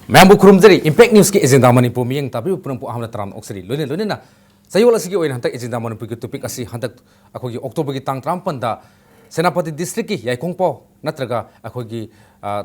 Membu kurumjari impact news ki agenda Manipur miyang tapi punampu ahmna taram oksari loine na sayola sigi oin hantak agenda Manipur ki topik asi hantak akogi October ki tang trampanda Senapati district ki yaikongpo natraga akogi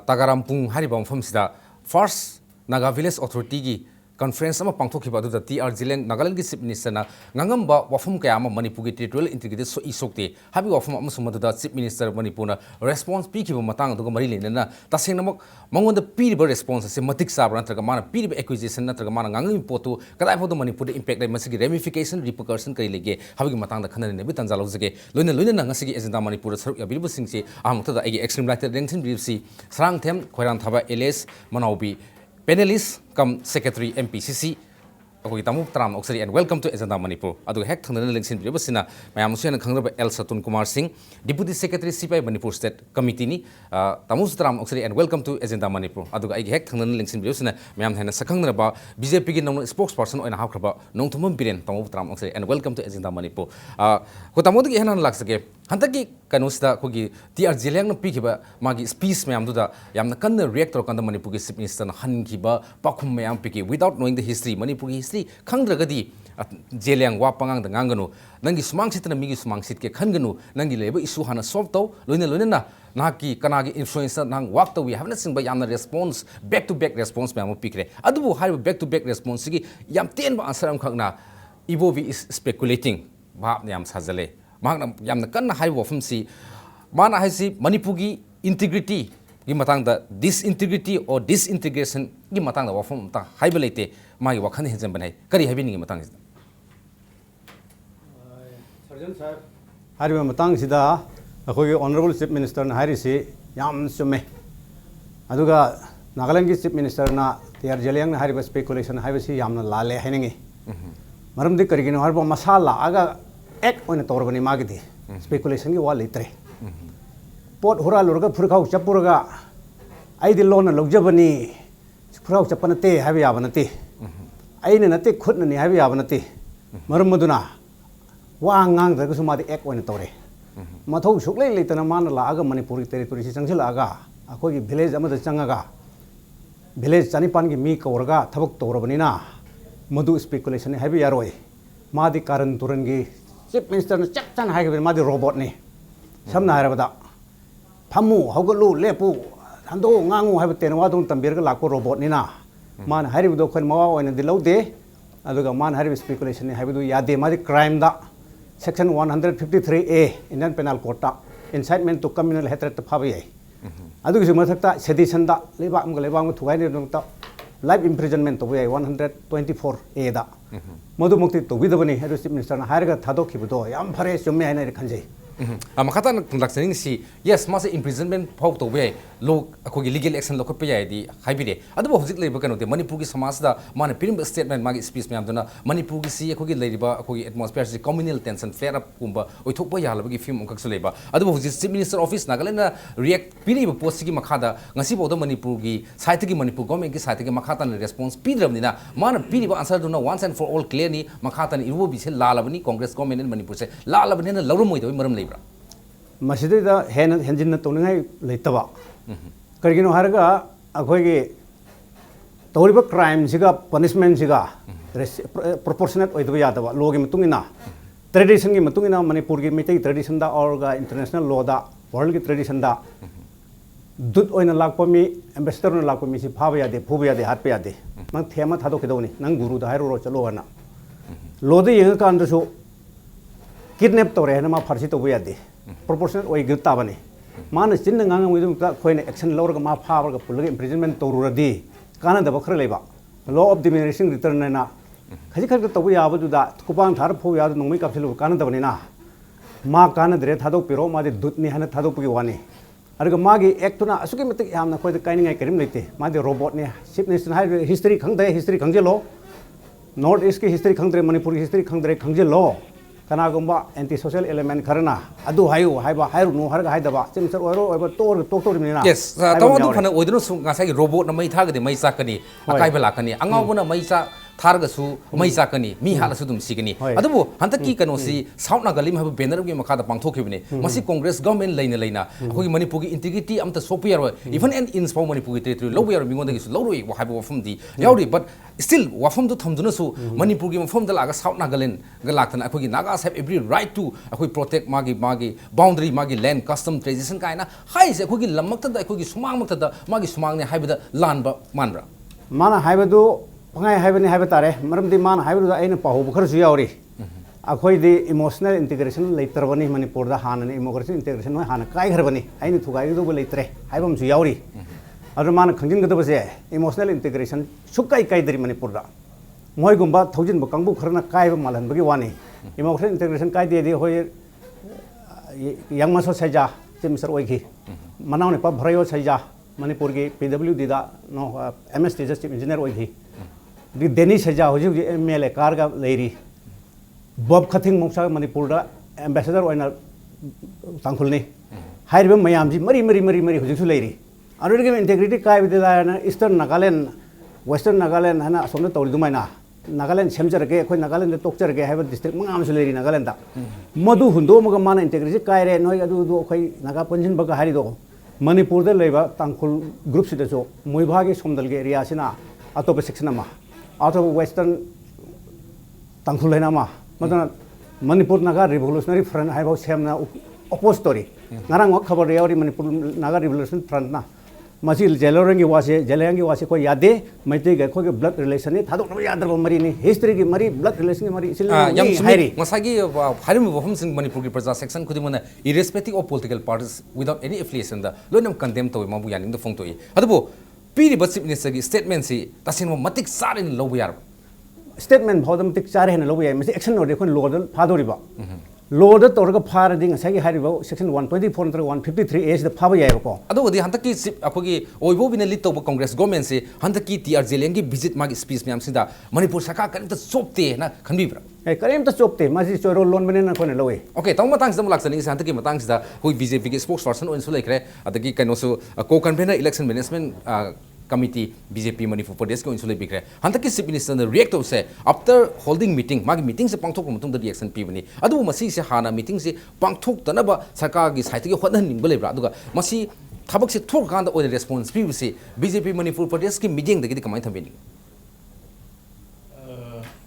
Tagarampung haribam famsida first Naga village authority ki conference ama pangthokhiba adu TR Zeliang Nagaland ki chief minister na ngangamba wafum kaya ama Manipur ki territorial integrity so isokte habi wafum ama sumadu da chief minister Manipur na response pi ki matang adu mari lena na taseng namak mangonda pi response se matik sabra natraga mana pi acquisition natraga mana ngangi potu kadai photo Manipur de impact dai masigi ramification repercussion kari lege habi matang da khanane ne bi tanjalo jage loina na ngasigi agenda Manipur saruk ya bilbu singse amukta da agi extreme light rengthin briefsi sarang them khoiran thaba ls manaubi panelists come secretary MPCC okay tamu tram oksari and welcome to agenda Manipur adu hek thangna lengsin bi basina mayam suena khangraba L Satun Kumar Singh deputy secretary CPI Manipur state committee ni tamu tram oksari and welcome to agenda Manipur adu ai hek thangna lengsin bi basina mayam thana sakhangra ba BJP ki nong spokesperson oina hakraba nongthumam biren tamu tram oksari and welcome to agenda Manipur ko tamu gi hanan laksake hantaki kanusda kogi TR Zeliang no pikiba magi speech mayam duda yamna kanna react tor kanda Manipur ki chief minister na hankiba pakhum mayam piki without knowing the history Manipur ki history khangragadi Zeliang wa pangang da nganganu nangi sumang sit na migi sumang sit ke khanganu nangi leba issue hana solve taw loina na naki kanagi influencer nang walk we haven't seen by yamna response back to back response mayam pikre adubu hari back to back response gi yam ten ba answer am khangna ibovi is speculating bab yam sajale mahakna yamna kanna hai wafum si mana hai si Manipur gi integrity gi matang da disintegrity or disintegration gi matang da wafum ta hai belete magi wakhan hejem banai kari habi ni matang is Sergeant sir hari matang sida akoi honorable chief minister na hari si yam sume aduga Nagaland gi chief minister na TR Zeliang na hari ba speculation hai si yamna lale hainengi maramdi karigino har ba masala aga ek oina torbani magidi speculation gi wal itre pot hura lurga phurkhau chapurga aidi lona logjabani phurkhau chapanate habi yabanati aina nate khutna ni habi yabanati maramaduna wa ngang da sumadi ek oina tore mathau suklei leitana man la aga Manipur territory si changsil aga akoi village amada changaga village chanipan gi mi kaurga thabak torabani na madu speculation habi yaroi madi karan turangi chief minister na chak chan hai ga madi robot ni samna harabada phamu haugalu lepu hando ngangu hai ten wa dong tambir ga lakko robot ni na man hari do khon mawa oina dilaude aduga man hari speculation ni haibu yade madi crime da section 153A Indian penal code ta incitement to communal hatred ta phabi ai adugi su mathakta sedition da leba am ga leba am thugai ni dong ta life imprisonment to bi 124A da madu mukti to bidabani head chief minister na hair ga thado khibudo yam phare chumme haina ri khanjai makata laksaning si yes masa imprisonment phau to be lo akogi legal action lo khotpa yai di haibide adu hojik leiba kanu de Manipur ki samaj da mana pirim statement magi speech me amduna Manipur ki si akogi leiba akogi atmosphere si communal tension flare up kumba oithokpa yalaba ki film ongkak leiba adu hojik chief minister office Nagaland na react piriba post gi makhada ngasi boda Manipur gi site gi Manipur government gi site gi makhata na response pidramni na mana piriba answer duna once and for all clear ni makhata ni ibo bi se lalabani Congress government in Manipur se lalabani na lawrumoi do maram leibra masida henjin toningai leitaba karigino harga akhoi tawriba crime siga punishment siga proportionate oidaba yadaba law gi matungina tradition gi matungina Manipur gi metai tradition da or ga international law da world gi tradition da dut oina lakpa mi ambassador na lakpa mi si phaba yade phuba yade hatpa yade mang thema thado khidoni nang guru da hairo ro chalo ana law de yeng kan da so kidnap tore na ma pharsi to yade proportionate oi gita bani man chin ngang ngang ta khoine action lor ga ma phabar ga pulga imprisonment toruradi kana da bakhra leba law of diminishing return na khaji khar to ya bu da kupang thar pho ya nongmai kapsilu kana da bani na ma kana dre thadok piro ma de dut ni hana thadok pi wani arga ma gi act na asuki matik yamna khoi da kaini ngai karim leite ma de robot ne chief minister hai history khangda history khangje lo north east ki history khangdre Manipur ki history khangdre khangje lo kana gumba anti social element kharna adu hayu haiba hairu no harga haidaba chimsar oiro oiba tor tor mina yes tawa du phana oidno su ngasai robot na mai tha ga de mai sa kani akai bela kani angau bona mai sa थारगसु मई चाकनी मी हालसु दुम सिगनी adobo हंतकी कनोसी south Nagalim hub banner की मखादा पांगथोखिबने मसी Congress government लेना लेना अखोगी मणिपुर की integrity अमता सोपियर even an इंस फाउ मणिपुर की territory Lobo यार मिंगोंदगी सु लोरोई वा हाबो वफम दी याउरी बट स्टिल वफम दु थमदुनसु मणिपुर की मफम द लागा साउथ नागालैंड ग लाक्तना अखोगी Nagas have every right to अखोई प्रोटेक्ट मागी बाउंड्री मागी लैंड कस्टम ट्रेडिशन कायना हाइसे अखोगी लमक्तदा अखोगी सुमांगमक्तदा मागी सुमांगने हाइबदा लानबा मानब्रा माना हाइबदु पंगाय हाइबनि हाइब तारे मरमदि माना हाइबदु आइना पाहु खरसु यावरी अखोइदि इमोशनल इंटीग्रेशन लेतरबनि मणिपुर दा हानने इमोग्रेशन इंटीग्रेशन होय हाना काय घरबनि आइना थुगाइदुबो लेतरे हाइबमसु यावरी अदु माना खंजिनगदबसे इमोशनल इंटीग्रेशन सुकाई काइदरि मणिपुर दा मोयगुंबा थौजिनबो कांगबु खरना काइबो मालहनबगी वानी इमोशनल इंटीग्रेशन काइदेदि होय यंगमसो सैजा चिमसर ओइखि मनावने पा भरयो सैजा मणिपुर की PWD दा नो MS टीचर चीफ इंजीनियर ओइखि दि देनी सैजा होजि MLA कारगा लेरी बब खथिंग मोक्सा मणिपुर दा एम्बेसडर ओइना तांखुलनी हाइरबे मयामजि मरी होजिसु लेरी अरुगे इंटीग्रिटी काइबदिदा ईस्टर्न नागालैंड वेस्टर्न नागालैंड हना असोमने तौरि दुमाइना नागालैंड सेमजरगे अखोय नागालैंड तोक्चरगे हाइबा डिस्ट्रिक्ट मंगामसु लेरी नागालैंड दा मधु हुंदो मगा माना इंटीग्रिटी काइरे नोय अदु अखोय नागा पंजिन बगा हारिदो मणिपुर दा लेबा तांखुल ग्रुप सिदसो मोइभागी सोमदलगे एरिया सिना अतोप सेक्शन अमा अतोप वेस्टर्न तांखुल हैनामा मदना मणिपुर नागा रिवोल्यूशनरी फ्रंट हाइबा सेमना अपोज story ngarang wak khabar yauri manipur naga revolution front na masi Zeliang ki wase ko yade maite ga ko blood relation ni thadok no yadar mari ni history ki mari blood relation ki mari isil yam hairi masagi harim bohum sing manipur ki praja section khudi mona irrespective of political parties without any affiliation da lonam condemn to mabu yaning da phong to adubo piri chief minister ki statement si tasin matik sarin lobu yar statement bhodam tik chare hen lobu yai masi action order kon lodal phadori ba Lord Torga Parading, Sagi Haribo, section 124 and 153 is the Pava Yako. Although the Hantaki Apogi, Oibo in a little Congress government say, Hantaki, TR Zelengi visit Magi Speech Miamsida, Manipur Saka, can the soap te, na Kanibra. A Karim the soap te, Mazis or Lon Menena Conelaway. Okay, Toma thanks the Laxan is Hantaki Matangs, who BJP spokesperson in Sulekre, at the Geek and also a co convener election management committee BJP Manipur Pradesh ko insule bigre hantaki chief minister na react to say after holding meeting magi meeting se pangthok mutung da reaction pibani adu masi se hana meeting se pangthok tanaba sarkar gi site gi hodhan ning bole bra aduga masi thabak se thok kan da oil response pibu se BJP Manipur Pradesh ki meeting da gi kamai thambini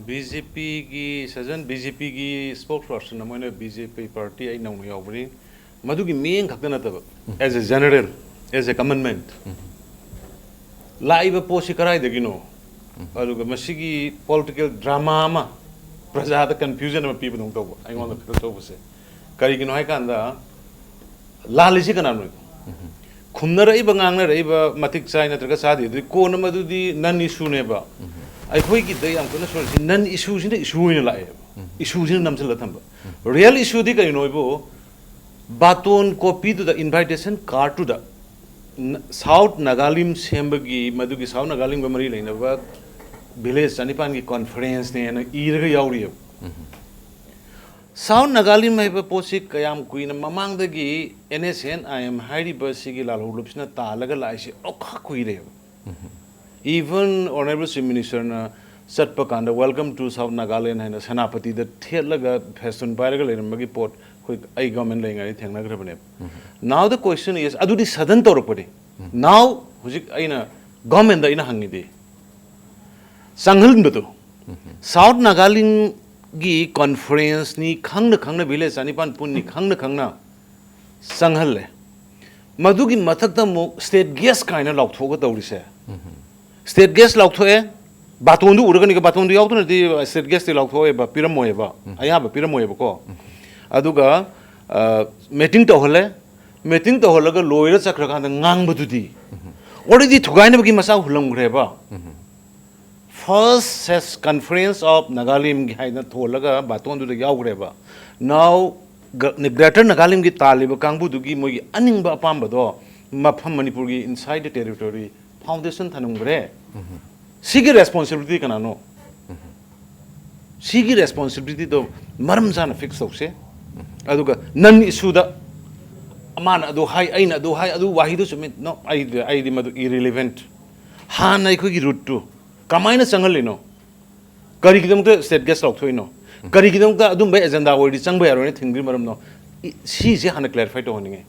BJP ki sajan BJP ki spokesperson na moine BJP party ai nau yaubri madu gi main khakna ta as a general as a commandment लाइव पोसी कराई देगिनो अरुगा मसिगी political drama मा प्रजा the confusion में पीबन तो I want to talk से करिगिनो हाय कांदा लालिसि कना नो खुमना रई बंगांग ना रई बा मतिक चाइ नत्रगा सादि दि कोन मदुदि नन इशू ने बा आई खोई की दय हम कोन सोर नन इशू सिन इशू इन लाए इशू सिन नमसल थंब रियल इशू दि करिनो बो बातोन copy to the invitation card to the South Nagalim Sembagi Maduki South Nagalim Bamari Lane village Sanipan conference ne Iraga Yauri. South Nagalim have a posik Kayam Queen Mamang the Gi NSN I am Heidi Bursigi Lalupsna Talaga Laishi Okakuire. Even Honorable Chief Minister Satpakanda welcome to South Nagaland and Sanapati the Telaga Peston Baragal and Magiport. I government laying anything like now the question is adu di southern toropodi now hujik aina government da ina hangi de sanghal beto South Nagaling gi conference ni khangna village anipan pun ni khangna sanghal le madu gi mathak da mo state guest kaina lauk thoga tawri se state guest lauk thoe baton du urgani ka baton du yaw to ni state guest lauk thoe ba piramoy ba aya ba piramoy ba ko aduga meeting to holaga loira chakra kan ngang badudi already thugaina bagi masa hulam greba first ses conference of Nagalim gi haina tholaga baton du yaw greba now greater Nagalim gi taliba kangbu du gi moi aning ba pam ba do mafam Manipur gi inside the territory foundation thanum gre sigi responsibility kana no sigi responsibility to maram jana fix hokse aduga nan issue da amana adu hai aina adu hai adu wahidu sumit no I di madu irrelevant ha nai ko gi root to kamaina sangal lino ꯀꯔꯤꯒꯤꯗꯃꯛꯇ state gas ꯂꯧꯊꯣꯛꯏꯅꯣ ꯀꯔꯤꯒꯤꯗꯃꯛꯇ ꯑꯗꯨꯝꯕ agenda ꯑꯣꯏꯔꯗꯤ ꯆꯪꯕ ꯌꯥꯔꯣꯏꯅ ꯊꯤꯡꯗ꯭ꯔꯤ ꯃꯔꯝꯅꯣ ꯁꯤꯁꯦ ꯍꯥꯟꯅ ꯀ꯭ꯂꯦꯔꯤꯐꯥꯏ ꯇꯧꯍꯟꯅꯤꯡꯉꯦ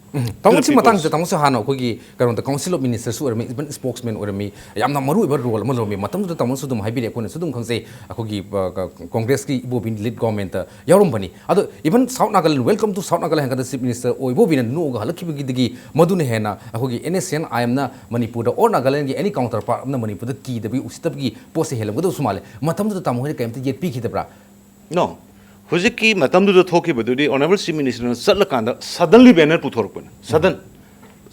ꯇꯥꯃꯣꯁꯤ ꯃꯇꯥꯡꯁꯤꯗ ꯇꯥꯃꯣꯁꯨ ꯍꯥꯟꯅ ꯑꯩꯈꯣꯏꯒꯤ ꯀꯩꯅꯣꯗ ꯀꯥꯎꯟꯁꯤꯜ ꯑꯣꯐ ꯃꯤꯅꯤꯁꯇꯔꯁꯨ ꯑꯣꯏꯔꯝꯃꯤ ꯏꯚꯟ ꯁ꯭ꯄꯣꯛꯁꯃꯦꯟ ꯑꯣꯏꯔꯝꯃꯤ ꯌꯥꯝꯅ ꯃꯔꯨꯑꯣꯏꯕ ꯔꯣꯜ ꯑꯃ ꯂꯧꯔꯝꯃꯤ ꯃꯇꯝꯗꯨꯗ ꯇꯥꯃꯣꯁꯨ ꯑꯗꯨꯝ ꯍꯥꯏꯕꯤꯔꯦ ꯑꯩꯈꯣꯏꯅꯁꯨ ꯑꯗꯨꯝ ꯈꯪꯖꯩ ꯑꯩꯈꯣꯏꯒꯤ ꯀꯣꯡꯒ꯭ꯔꯦꯁꯀꯤ ꯏꯕꯣꯕꯤꯅ ꯂꯤꯗ ꯒꯣꯔꯃꯦꯟꯇ ꯌꯥꯎꯔꯝꯕꯅꯤ ꯑꯗꯣ even south Nagaland welcome to south Nagaland ꯍꯥꯏꯔꯒ ꯆꯤꯐ ꯃꯤꯅꯤꯁꯇꯔ ꯑꯣꯏꯕꯣꯕꯤꯅ ꯅꯣꯛꯑꯒ ꯍꯜꯂꯛꯈꯤꯕꯒꯤꯗꯒꯤ ꯃꯗꯨꯅ ꯍꯦꯟꯅ ꯑꯩꯈꯣꯏꯒꯤ NSCN IMꯅ ꯃꯅꯤꯄꯨꯔꯗ ꯑꯣꯔ ꯅꯥꯒꯥꯂꯦꯟꯒꯤ ꯑꯦꯅꯤ ꯀꯥꯎꯟꯇꯔ ꯄꯥꯔꯠ ꯑꯃꯅ ꯃꯅꯤꯄꯨꯔꯗ ꯀꯤꯗꯕꯒꯤ ꯎꯁꯤꯠꯇꯕꯒꯤ ꯄꯣꯠꯁꯦ ꯍꯦꯜꯂꯝꯒꯗꯕꯁꯨ ꯃꯥꯜꯂꯦ ꯃꯇꯝꯗꯨꯗ ꯇꯥꯃꯣ ꯍꯣꯏꯅ ꯀꯩꯝꯇ ꯌꯦꯠꯄꯤꯈꯤꯗꯕ꯭ꯔꯥ ꯅꯣ ꯍꯧꯖꯤꯛꯀꯤ ꯃꯇꯝꯗꯨꯗ ꯊꯣꯛꯈꯤꯕꯗꯨꯗꯤ ꯑꯣꯅꯔꯦꯕꯜ ꯆꯤꯐ ꯃꯤꯅꯤꯁꯇꯔꯅ ꯆꯠꯂꯀꯥꯟꯗ ꯁꯗꯟꯂꯤ ꯕꯦꯅꯔ ꯄꯨꯊꯣꯔꯛꯄꯅꯤ ꯁꯗꯟ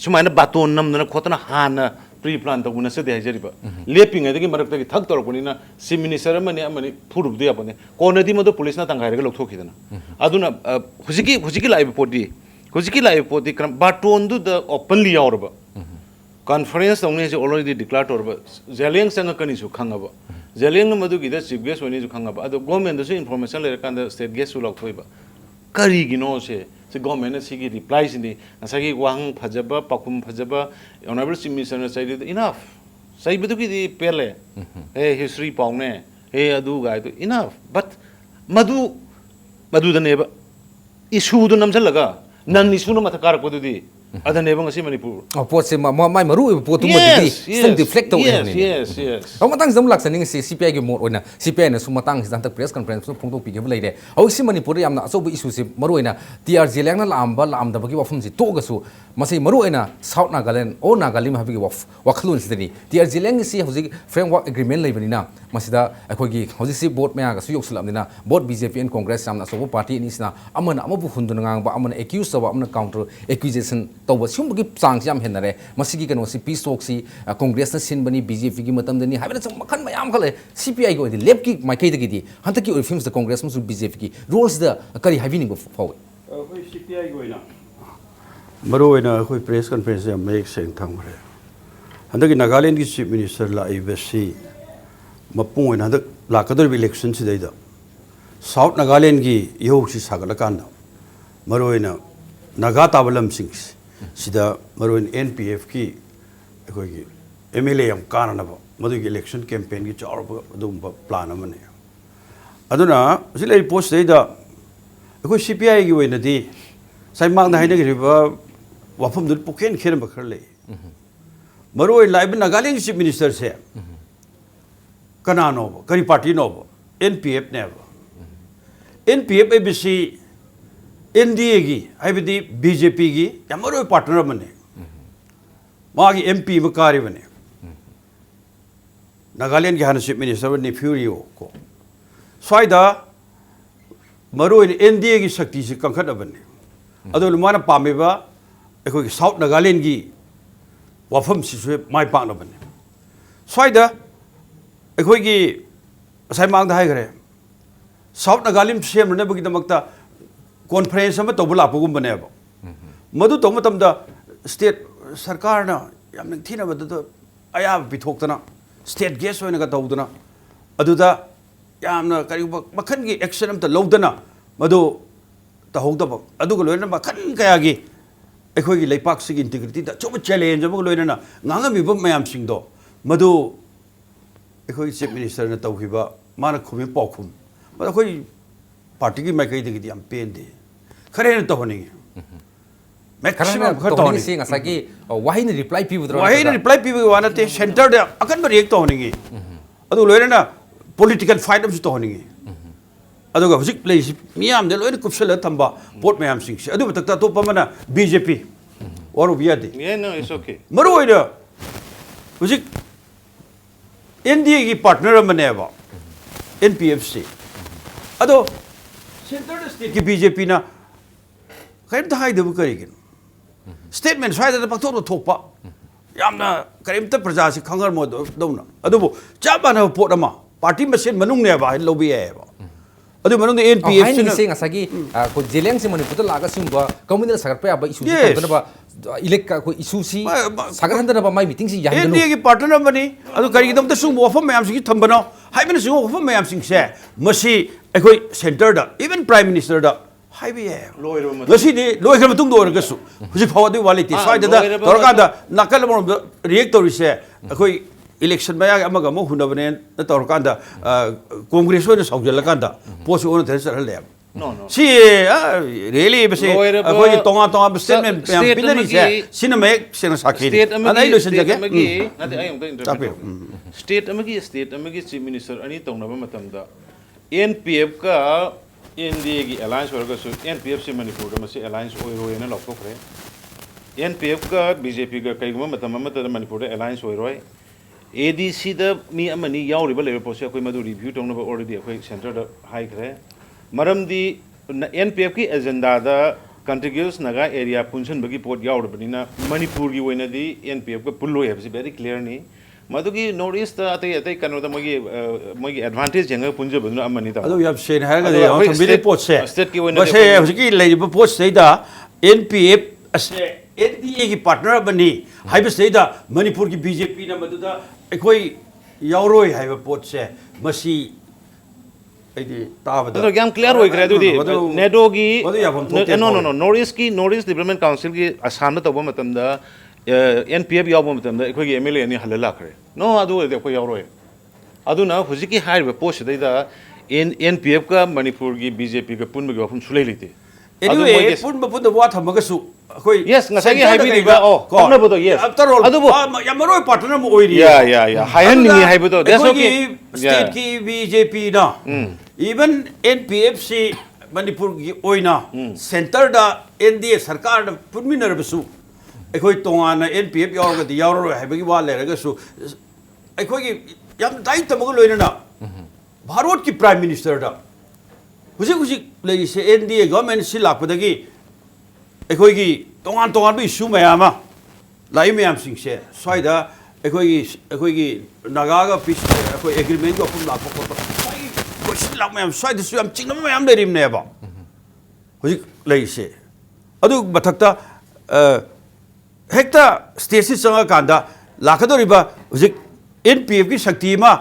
ꯁꯨꯃꯥꯏꯅ ꯕꯥꯇꯣꯟ ꯅꯝꯗꯅ ꯈꯣꯠꯇꯅ ꯍꯥꯟꯅ ꯄ꯭ꯔꯤ ꯄ꯭ꯂꯥꯟ ꯇꯧꯕ ꯅꯠꯆꯗꯦ ꯍꯥꯏꯖꯔꯤꯕ ꯂꯦꯞꯄꯤꯉꯩꯗꯒꯤ ꯃꯔꯛꯇꯒꯤ ꯊꯛ ꯇꯧꯔꯛꯄꯅꯤꯅ ꯆꯤꯐ ꯃꯤꯅꯤꯁꯇꯔ ꯑꯃꯅꯤ ꯐꯨꯔꯨꯕꯗꯤ ꯌꯥꯄꯣꯅꯦ ꯀꯣꯟꯅꯗꯤ ꯃꯗꯨ ꯄꯨꯂꯤꯁꯅ ꯇꯪꯈꯥꯏꯔꯒ ꯂꯧꯊꯣꯛꯈꯤꯗꯅ ꯑꯗꯨꯅ ꯍꯧꯖꯤꯛꯀꯤ ꯂꯥꯛꯏꯕ ꯄꯣꯠꯇꯤ ꯕꯥꯇꯣꯟꯗꯨꯗ ꯑꯣꯄꯟꯂꯤ ꯌꯥꯎꯔꯕ ꯀꯟꯐꯔꯦꯟꯁ ꯇꯧꯅꯤ ꯍꯥꯏꯁꯦ ꯑꯣꯜꯔꯦꯗꯤ ꯗꯤꯀ꯭ꯂꯥꯔ ꯇꯧꯔꯕ ꯖꯦꯂꯤꯌꯪ ꯆꯪꯉꯛꯀꯅꯤꯁꯨ ꯈꯪꯉꯕ ꯖꯦꯂꯤꯌꯪꯅ ꯃꯗꯨꯒꯤꯗ ꯆꯤꯐ ꯒꯦꯁ ꯑꯣꯏꯅꯤꯁꯨ ꯈꯪꯉꯕ ꯑꯗꯣ ꯒꯣꯔꯃꯦꯟꯗꯁꯨ ꯏꯟꯐꯣꯔꯃꯦꯁꯟ ꯂꯩꯔꯀꯥꯟꯗ ꯁ꯭ꯇꯦꯠ ꯒꯦꯁꯁꯨ ꯂꯧꯊꯣꯛꯏꯕ ꯀꯔꯤꯒꯤꯅꯣ ꯁꯤ ꯒꯣꯔꯃꯦꯟꯅ ꯁꯤꯒꯤ ꯔꯤꯄ꯭ꯂꯥꯏꯁꯤꯅꯤ ꯉꯁꯥꯏꯒꯤ ꯋꯥꯍꯪ ꯐꯖꯕ ꯄꯥꯎꯈꯨꯝ ꯐꯖꯕ ꯑꯣꯅꯔꯦꯕꯜ ꯆꯤꯐ ꯃꯤꯅꯤꯁꯇꯔꯅ ꯆꯩꯔꯤꯗ ꯏꯅꯐ ꯆꯩꯕꯗꯨꯒꯤꯗꯤ ꯄꯦꯜꯂꯦ ꯍꯤꯁꯇ꯭ꯔꯤ ꯄꯥꯎꯅꯦ ꯑꯗꯨꯒꯥꯏꯗꯣ ꯏꯅꯐ ꯕꯠ ꯃꯗꯨꯗꯅꯦꯕ ꯏꯁꯨꯗꯨ ꯅꯝꯁꯤꯜꯂꯒ ꯅꯟ ꯏꯁꯨꯅ ꯃꯊꯛ ꯀꯥꯔꯛꯄꯗꯨꯗꯤ ꯑꯗꯅꯦꯕ ꯉꯁꯤ ꯃꯅꯤꯄꯨꯔ ꯄꯣꯠꯁꯦ ꯃꯥꯏ ꯃꯔꯨꯑꯣꯏꯕ ꯄꯣꯠꯇꯨꯃꯗꯤ ꯈꯤꯇꯪ ꯗꯤꯐ꯭ꯂꯦꯛ ꯇꯧꯋꯦ ꯍꯥꯏꯕꯅꯤꯅꯦ ꯑꯗꯣ ꯃꯇꯥꯡꯁꯤꯗ ꯑꯃꯨꯛ ꯂꯥꯛꯆꯅꯤꯡꯉꯤꯁꯤ CPIꯒꯤ ꯃꯣꯠ ꯑꯣꯏꯅ CPIꯅꯁꯨ ꯃꯇꯥꯡꯁꯤꯗ ꯍꯟꯗꯛ ꯄ꯭ꯔꯦꯁ ꯀꯟꯐꯔꯦꯟꯁꯁꯨ ꯐꯣꯡꯗꯣꯛꯄꯤꯈꯤꯕ ꯂꯩꯔꯦ ꯍꯧꯖꯤꯛꯁꯤ ꯃꯅꯤꯄꯨꯔꯗ ꯌꯥꯝꯅ ꯑꯆꯧꯕ ꯏꯁꯨꯁꯤ ꯃꯔꯨꯑꯣꯏꯅ TR ꯖꯦꯂꯤꯌꯪꯅ ꯂꯥꯛꯑꯝꯗꯕꯒꯤ ꯋꯥꯐꯝꯁꯤ ꯇꯣꯛꯑꯒꯁꯨ ꯃꯁꯤ ꯃꯔꯨꯑꯣꯏꯅ ꯁꯥꯎꯠ ꯅꯥꯒꯥꯂꯦꯟ ꯑꯣꯔ ꯅꯥꯒꯥꯂꯤꯝ ꯍꯥꯏꯕꯒꯤ ꯋꯥꯈꯜꯂꯣꯟꯁꯤꯗꯅꯤ TR ꯖꯦꯂꯤꯌꯪꯒꯤꯁꯤ ꯍꯧꯖꯤꯛ ꯐ꯭ꯔꯦꯝꯋꯥꯔꯛ ꯑꯦꯒ꯭ꯔꯤꯃꯦꯟ ꯂꯩꯕꯅꯤ나 ꯃꯁꯤꯗ ꯑꯩꯈꯣꯏꯒꯤ ꯍꯧꯖꯤꯛꯁꯤ ꯕꯣꯠ ꯃꯌꯥꯒꯁꯨ ꯌꯧꯁꯤꯜꯂꯛꯑꯕꯅꯤꯅ ꯕꯣꯠ BJP and ꯀꯣꯡꯒ꯭ꯔꯦꯁ ꯌꯥꯝꯅ ꯑꯆꯧꯕ ꯄꯥꯔꯇꯤ ꯑꯅꯤꯁꯤꯅ ꯑꯃꯅ ꯑꯃꯕꯨ ꯍꯨꯟꯗꯨꯅ ꯉꯥꯡꯕ ꯑꯃꯅ ꯑꯦꯀ꯭ꯌꯨꯁ ꯇꯧꯕ ꯑꯃꯅ ꯀꯥꯎꯟꯇꯔ ꯑꯦꯀ꯭ꯌꯨꯖꯦꯁꯟ ꯇꯧꯕ ꯁꯤꯒꯨꯝꯕꯒꯤ ꯆꯥꯡꯁꯤ ꯌꯥꯝ ꯍꯦꯟꯅꯔꯦ ꯃꯁꯤꯒꯤ ꯀꯩꯅꯣꯁꯤ ꯄꯤꯁ ꯇꯣꯛꯁꯤ ꯀꯣꯡꯒ꯭ꯔꯦꯁꯅ ꯁꯤꯟꯕꯅꯤ BJPꯒꯤ ꯃꯇꯝꯗꯅꯤ ꯍꯥꯏꯕꯅ ꯃꯈꯜ ꯃꯌꯥꯝ ꯈꯜꯂꯦ CPIꯒꯤ ꯑꯣꯏꯅꯗꯤ ꯂꯦꯞꯀꯤ ꯃꯥꯏꯀꯩꯗꯒꯤꯗꯤ ꯍꯟꯗꯛꯀꯤ ꯑꯣꯏꯕ ꯐꯤꯕꯝꯁꯤꯗ ꯀꯣꯡꯒ꯭ꯔꯦꯁ ꯑꯃꯁꯨꯡ BJPꯒꯤ ꯔꯣꯜꯁꯤꯗ ꯀꯔꯤ ꯍꯥꯏꯕꯤꯅꯤꯡꯕ ꯐꯥꯎꯏ ꯑꯩꯈꯣꯏ CPIꯒꯤ ꯑꯣꯏꯅ ꯃꯔꯨꯑꯣꯏꯅ ꯑꯩꯈꯣꯏ ꯄ꯭ꯔꯦꯁ ꯀꯟꯐꯔꯦꯟꯁ ꯌꯥꯝ ꯃꯌꯦꯛ ꯁꯦꯡꯅ ꯊꯝꯈ꯭ꯔꯦ ꯍꯟꯗꯛꯀꯤ ꯅꯥꯒꯥꯂꯦꯟꯒꯤ ꯆꯤꯐ ꯃꯤꯅꯤꯁꯇꯔ ꯂꯥꯛꯏꯕꯁꯤ ꯃꯄꯨꯡ ꯑꯣꯏꯅ ꯍꯟꯗꯛ ꯂꯥꯛꯀꯗꯧꯔꯤꯕ ꯏꯂꯦꯛꯁꯟꯁꯤꯗꯩꯗ ꯁꯥꯎꯠ ꯅꯥꯒꯥꯂꯦꯟꯒꯤ ꯏꯍꯧꯁꯤ ꯁꯥꯒꯠꯂꯀꯥꯟꯗ ꯃꯔꯨꯑꯣꯏꯅ ꯅꯥꯒꯥ ꯇꯥꯕ ꯂꯝꯁꯤꯡ ꯁꯤꯗ ꯃꯔꯨꯑꯣꯏꯅ NPFꯀꯤ ꯑꯩꯈꯣꯏꯒꯤ MLA ꯌꯥꯝ ꯀꯥꯅꯅꯕ ꯃꯗꯨꯒꯤ ꯏꯂꯦꯛꯁꯟ ꯀꯦꯝꯄꯦꯟꯒꯤ ꯆꯥꯎꯔꯕ ꯑꯗꯨꯒꯨꯝꯕ ꯄ꯭ꯂꯥꯟ ꯑꯃꯅꯤ ꯑꯗꯨꯅ ꯍꯧꯖꯤꯛ ꯂꯩꯔꯤꯕ ꯄꯣꯠꯁꯤꯗꯩꯗ ꯑꯩꯈꯣꯏ CPIꯒꯤ ꯑꯣꯏꯅꯗꯤ ꯉꯁꯥꯏ ꯃꯥꯡꯗ ꯍꯥꯏꯅꯈꯤꯕ ꯋꯥꯐꯝꯗꯨꯗ ꯄꯨꯛꯈꯦꯟ ꯈꯦꯠꯅꯕ ꯈꯔ ꯂꯩ ꯃꯔꯨꯑꯣꯏꯅ ꯂꯥꯛꯏꯕ ꯅꯥꯒꯥꯂꯦꯟꯒꯤ ꯆꯤꯐ ꯃꯤꯅꯤꯁꯇꯔꯁꯦ ꯀꯅꯥꯅꯣꯕ ꯀꯔꯤ ꯄꯥꯔꯇꯤꯅꯣꯕ NPFꯅꯦꯕ NPF ꯍꯥꯏꯕꯁꯤ NDAꯒꯤ ꯍꯥꯏꯕꯗꯤ BJPꯒꯤ ꯌꯥꯝ ꯃꯔꯨꯑꯣꯏꯕ ꯄꯥꯔꯠꯅꯔ ꯑꯃꯅꯤ ꯃꯥꯒꯤ MP ꯑꯃ ꯀꯥꯔꯤꯕꯅꯤ ꯅꯥꯒꯥꯂꯦꯟꯒꯤ ꯍꯥꯟꯅ ꯆꯤꯐ ꯃꯤꯅꯤꯁꯇꯔ ꯅꯤꯐ꯭ꯌꯨꯔꯤꯌꯣ ꯀꯣ ꯁ꯭ꯋꯥꯏꯗ ꯃꯔꯨꯑꯣꯏꯅ NDAꯒꯤ ꯁꯛꯇꯤꯁꯤ ꯀꯟꯈꯠꯅꯕꯅꯤ ꯑꯗꯨꯅ ꯃꯥꯅ ꯄꯥꯝꯃꯤꯕ ꯑꯩꯈꯣꯏꯒꯤ ꯁꯥꯎꯠ ꯅꯥꯒꯥꯂꯦꯟꯒꯤ ꯋꯥꯐꯝꯁꯤꯁꯨ ꯃꯥꯏ ꯄꯥꯛꯅꯕꯅꯤ ꯁ꯭ꯋꯥꯏꯗ ꯑꯩꯈꯣꯏꯒꯤ ꯉꯁꯥꯏ ꯃꯥꯡꯗ ꯍꯥꯏꯈ꯭ꯔꯦ ꯁꯥꯎꯠ ꯅꯥꯒꯥꯂꯦꯟ ꯁꯦꯝꯅꯅꯕꯒꯤꯗꯃꯛꯇ ꯀꯣꯟꯐꯔꯦꯟꯁ ꯑꯃ ꯇꯧꯕ ꯂꯥꯛꯄꯒꯨꯝꯕꯅꯦꯕ ꯃꯗꯨ ꯇꯧꯕ ꯃꯇꯝꯗ ꯁ꯭ꯇꯦꯠ ꯁꯔꯀꯥꯔꯅ ꯌꯥꯝ ꯅꯤꯡꯊꯤꯅ ꯃꯗꯨꯗ ꯑꯌꯥꯕ ꯄꯤꯊꯣꯛꯇꯅ ꯁ꯭ꯇꯦꯠ ꯒꯦꯁ ꯑꯣꯏꯅꯒ ꯇꯧꯗꯅ ꯑꯗꯨꯗ ꯌꯥꯝꯅ ꯀꯔꯤꯒꯨꯝꯕ ꯃꯈꯜꯒꯤ ꯑꯦꯛꯁꯟ ꯑꯃꯇ ꯂꯧꯗꯅ ꯃꯗꯨ ꯇꯧꯍꯧꯗꯕ ꯑꯗꯨꯒ ꯂꯣꯏꯅꯅ ꯃꯈꯜ ꯀꯌꯥꯒꯤ ꯑꯩꯈꯣꯏꯒꯤ ꯂꯩꯄꯥꯛꯁꯤꯒꯤ ꯏꯟꯇꯤꯒ꯭ꯔꯤꯇꯤꯗ ꯑꯆꯧꯕ ꯆꯦꯂꯦꯟꯖ ꯑꯃꯒ ꯂꯣꯏꯅꯅ ꯉꯥꯡꯉꯝꯃꯤꯕ ꯃꯌꯥꯝꯁꯤꯡꯗꯣ ꯃꯗꯨ ꯑꯩꯈꯣꯏꯒꯤ ꯆꯤꯐ ꯃꯤꯅꯤꯁꯇꯔꯅ ꯇꯧꯈꯤꯕ ꯃꯥꯅ ꯈꯨꯝꯃꯤꯕ ꯄꯥꯎꯈꯨꯝ ꯃꯗꯨ ꯑꯩꯈꯣꯏ ꯄꯥꯔꯇꯤꯒꯤ ꯃꯥꯏꯀꯩꯗꯒꯤꯗꯤ ꯌꯥꯝ ꯄꯦꯟꯗꯦ ꯈꯔ ꯍꯦꯟꯅ ꯇꯧꯍꯟꯅꯤꯡꯉꯤ ꯃꯦꯛꯁꯤꯃꯝ ꯈꯔ ꯇꯧꯍꯟꯅꯤꯡꯉꯤ ꯉꯁꯥꯏꯒꯤ ꯋꯥꯍꯩꯅ ꯔꯤꯄ꯭ꯂꯥꯏ ꯄꯤꯕꯗ꯭ꯔꯣ ꯋꯥꯍꯩꯅ ꯔꯤꯄ꯭ꯂꯥꯏ ꯄꯤꯕꯒꯤ ꯋꯥ ꯅꯠꯇꯦ ꯁꯦꯟꯇꯔꯗ ꯑꯀꯟꯕ ꯔꯤꯌꯦꯛ ꯇꯧꯍꯟꯅꯤꯡꯉꯤ ꯑꯗꯨ ꯂꯣꯏꯅꯅ ꯄꯣꯂꯤꯇꯤꯀꯦꯜ ꯐꯥꯏꯠ ꯑꯃꯁꯨ ꯇꯧꯍꯟꯅꯤꯡꯉꯤ ꯑꯗꯨꯒ ꯍꯧꯖꯤꯛ ꯂꯩꯔꯤꯁꯤ ꯃꯤꯌꯥꯝꯗ ꯂꯣꯏꯅ ꯀꯨꯞꯁꯜꯂꯒ ꯊꯝꯕ ꯄꯣꯠ ꯃꯌꯥꯝꯁꯤꯡꯁꯦ ꯑꯗꯨ ꯃꯊꯛꯇ ꯑꯇꯣꯞꯄ ꯑꯃꯅ BJP ꯋꯥꯔꯨꯕ ꯌꯥꯗꯦ No, it's okay. ꯃꯔꯨꯑꯣꯏꯅ ꯍꯧꯖꯤꯛ NDAꯒꯤ ꯄꯥꯔꯠꯅꯔ ꯑꯃꯅꯦꯕ NPFꯁꯤ ꯑꯗꯣ ꯁꯦꯟꯇꯔꯗ ꯁ꯭ꯇꯦꯠꯀꯤ BJPꯅ ꯀꯔꯤꯝꯇ ꯍꯥꯏꯗꯕ ꯀꯔꯤꯒꯤꯅꯣ ꯁ꯭ꯇꯦꯠꯃꯦꯟ ꯁ꯭ꯋꯥꯏꯗ ꯄꯥꯛꯊꯣꯛꯅ ꯊꯣꯛꯄ ꯌꯥꯝꯅ ꯀꯔꯤꯝꯇ ꯄ꯭ꯔꯖꯥꯁꯤ ꯈꯪꯉꯝꯃꯣꯏꯗꯧꯅ ꯑꯗꯨꯕꯨ ꯆꯞ ꯃꯥꯟꯅꯕ ꯄꯣꯠ ꯑꯃ ꯄꯥꯔꯇꯤ ꯃꯁꯦꯟ ꯃꯅꯨꯡꯅꯦꯕ ꯍꯥꯏꯅ ꯂꯧꯕ ꯌꯥꯏꯑꯕ ꯑꯗꯨ ꯃꯅꯨꯡꯗ NPFꯁꯤꯅ ꯉꯁꯥꯏꯒꯤ ꯑꯩꯈꯣꯏ ꯖꯦꯂꯤꯌꯪꯁꯤ ꯃꯅꯤꯄꯨꯔꯗ ꯂꯥꯛꯑꯒ ꯁꯤꯒꯨꯝꯕ ꯀꯝꯃꯨꯅꯦꯜ ꯁꯥꯒꯠꯄ ꯌꯥꯕ ꯏꯁꯨꯁꯤ ꯊꯝꯗꯅꯕ ꯑꯩꯈꯣꯏ ꯏꯁꯨꯁꯤ ꯁꯥꯒꯠꯍꯟꯗꯅꯕ ꯃꯥꯏ ꯃꯤꯇꯤꯡꯁꯤ ꯌꯥꯍꯟꯒꯅꯨ NDAꯒꯤ ꯄꯥꯔꯠꯅꯔ ꯑꯃꯅꯤ ꯑꯗꯨ ꯀꯔꯤꯒꯤꯗꯃꯛꯇ ꯁꯤꯒꯨꯝꯕ ꯋꯥꯐꯝ ꯃꯌꯥꯝꯁꯤꯡꯁꯤ ꯊꯝꯕꯅꯣ ꯍꯥꯏꯕꯅꯆꯤꯡꯕ ꯋꯥꯐꯝ ꯃꯌꯥꯝꯁꯤꯡꯁꯦ ꯃꯁꯤ ꯑꯩꯈꯣꯏ ꯁꯦꯟꯇꯔꯗ ꯏꯚꯟ ꯄ꯭ꯔꯥꯏꯝ ꯃꯤꯅꯤꯁꯇꯔꯗ ꯍꯥꯏꯕ ꯌꯥꯏ ꯉꯁꯤꯗꯤ ꯂꯣꯏꯈ꯭ꯔ ꯃꯇꯨꯡꯗ ꯑꯣꯏꯔꯒꯁꯨ ꯍꯧꯖꯤꯛ ꯐꯥꯎꯕ ꯑꯗꯨꯒꯤ ꯋꯥ ꯂꯩꯇꯦ ꯁ꯭ꯋꯥꯏꯗ ꯇꯧꯔꯀꯥꯟꯗ ꯅꯥꯀꯜ ꯑꯃꯔꯣꯝꯗ ꯔꯤꯌꯦꯛ ꯇꯧꯔꯤꯁꯦ ꯑꯩꯈꯣꯏ election maya amaga mo hunabane na tor kanda congress oi saujal kanda post on thres hal No, no. si really base akoi tonga statement pam pinari se siname sena sakhi state anai lo sin jage amagi nati ayam ta interpret state amagi chief minister ani tongnaba matamda NPF ka India gi alliance orga su NPF se Manipur da mase alliance oiro ena lokokre NPF ka BJP ga kaiguma matam amata Manipur da alliance oiro ADC da mi amani yauriba level pose akoi madu review tongnaba already akoi center da high kre maramdi NPF ki agenda da contiguous naga area punchen bagi pot yaurbanina Manipur gi oina di NPF ka pullo hai very clear ni madugi notice ta atai kanu da magi advantage jenga punja baduna amani ta adu yap sen ha ga de thambile pot se state ki oina base hujiki leiba pot se da NPF ase NDA ki partner bani haiba se da Manipur ki BJP na madu da ekoi yauroi haiba pot se masi तो क्या clear हो गया दूधी NATO की no north development council की आसान तो वो मतलब दा NPF याव वो मतलब दा एक कोई MLA नहीं हल्ला करे नो आदू है देखो याव रोए आदू ना खुशी की हायर में पोस्ट दे दा NPF का मणिपुर की BJP का पुन में गया हम सुले लेते anyway पुन दा बात हम मगसु कोई yes ngasai gi haibi diba oh kona bodo yes after all adu bo yamaroi partner mo oiri yeah hayan ni haibi to that's okay state ki BJP na even NPF se Manipur ki oina center da NDA sarkar da purminar basu ekoi tongana NPF yaurga di yauro haibi wa le raga su ekoi ki yam dai tamago loina na bharat ki prime minister da huji le se NDA government si lakpadagi एकोगी तोंगान तोंगान भी issue मैम लाई मैम सिंह स्वाइदा एकोगी Naga peace agreement को अपन लाप क्वेश्चन लाप मैम स्वाइदा सु चिंग मैम लेरिमनेब हुजिक लैसे अदु मथक्ता हेक्ता स्टेट चंगा कांदा लाखदोरिबा हुजिक NPF की शक्ति मा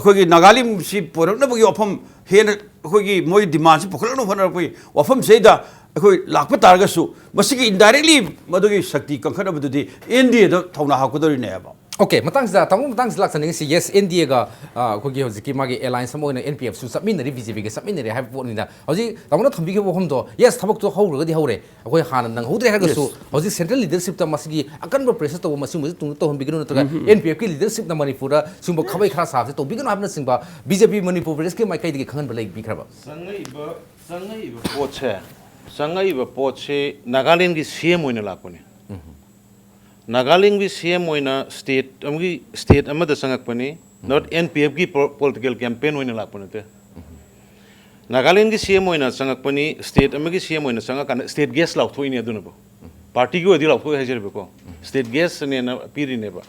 एकोगी नागालिम सि पोरकनबगी वफम हेन एकोगी मोय डिमांड सि पोखलनो होनरपई वफम सेदा अखोई लाखप तारगसु मसिगी इनडायरेक्टली मदुगी शक्ति कंखनबदुदी NDA द थौना हाकुदरिने अब ओके मतंग दा तमु मतंग लाक सनिंग सी यस NDA गा खोगी होजिकी मागी एलायंस समोइन NPF सु सबमिनरी BJP के सबमिनरी हाइब पोनिना होजि तमनो थंबिगे बोहम दो यस थबक तो हौरगदि हौरे अखोई हान नंग हौद्रे हागसु होजि सेंट्रल लीडरशिप ता मसिगी अकन प्रेशर तो मसि मुजि तुंग तो हम बिगनो नतगा NPF की लीडरशिप ना मणिपुर सुंबो खबै खरा साबसे तो बिगनो हाबना सिंबा BJP मणिपुर प्रेस के माइकाई दिगे खंगन बलै बिखरबा संगई पोछे संगई पोछे नागालैंड की CM होइना लापने नागालैंड की CM होइना स्टेट अमद संगकपने नॉट NPF की पॉलिटिकल कैंपेन होइना लापने ते नागालैंड की CM होइना संगकपने स्टेट अमगी CM होइना संगक स्टेट गेस्ट लाउथोइने अदुनबो पार्टी की ओदि लाउथो हाइजरबको स्टेट गेस्ट ने ना पीरिनेबा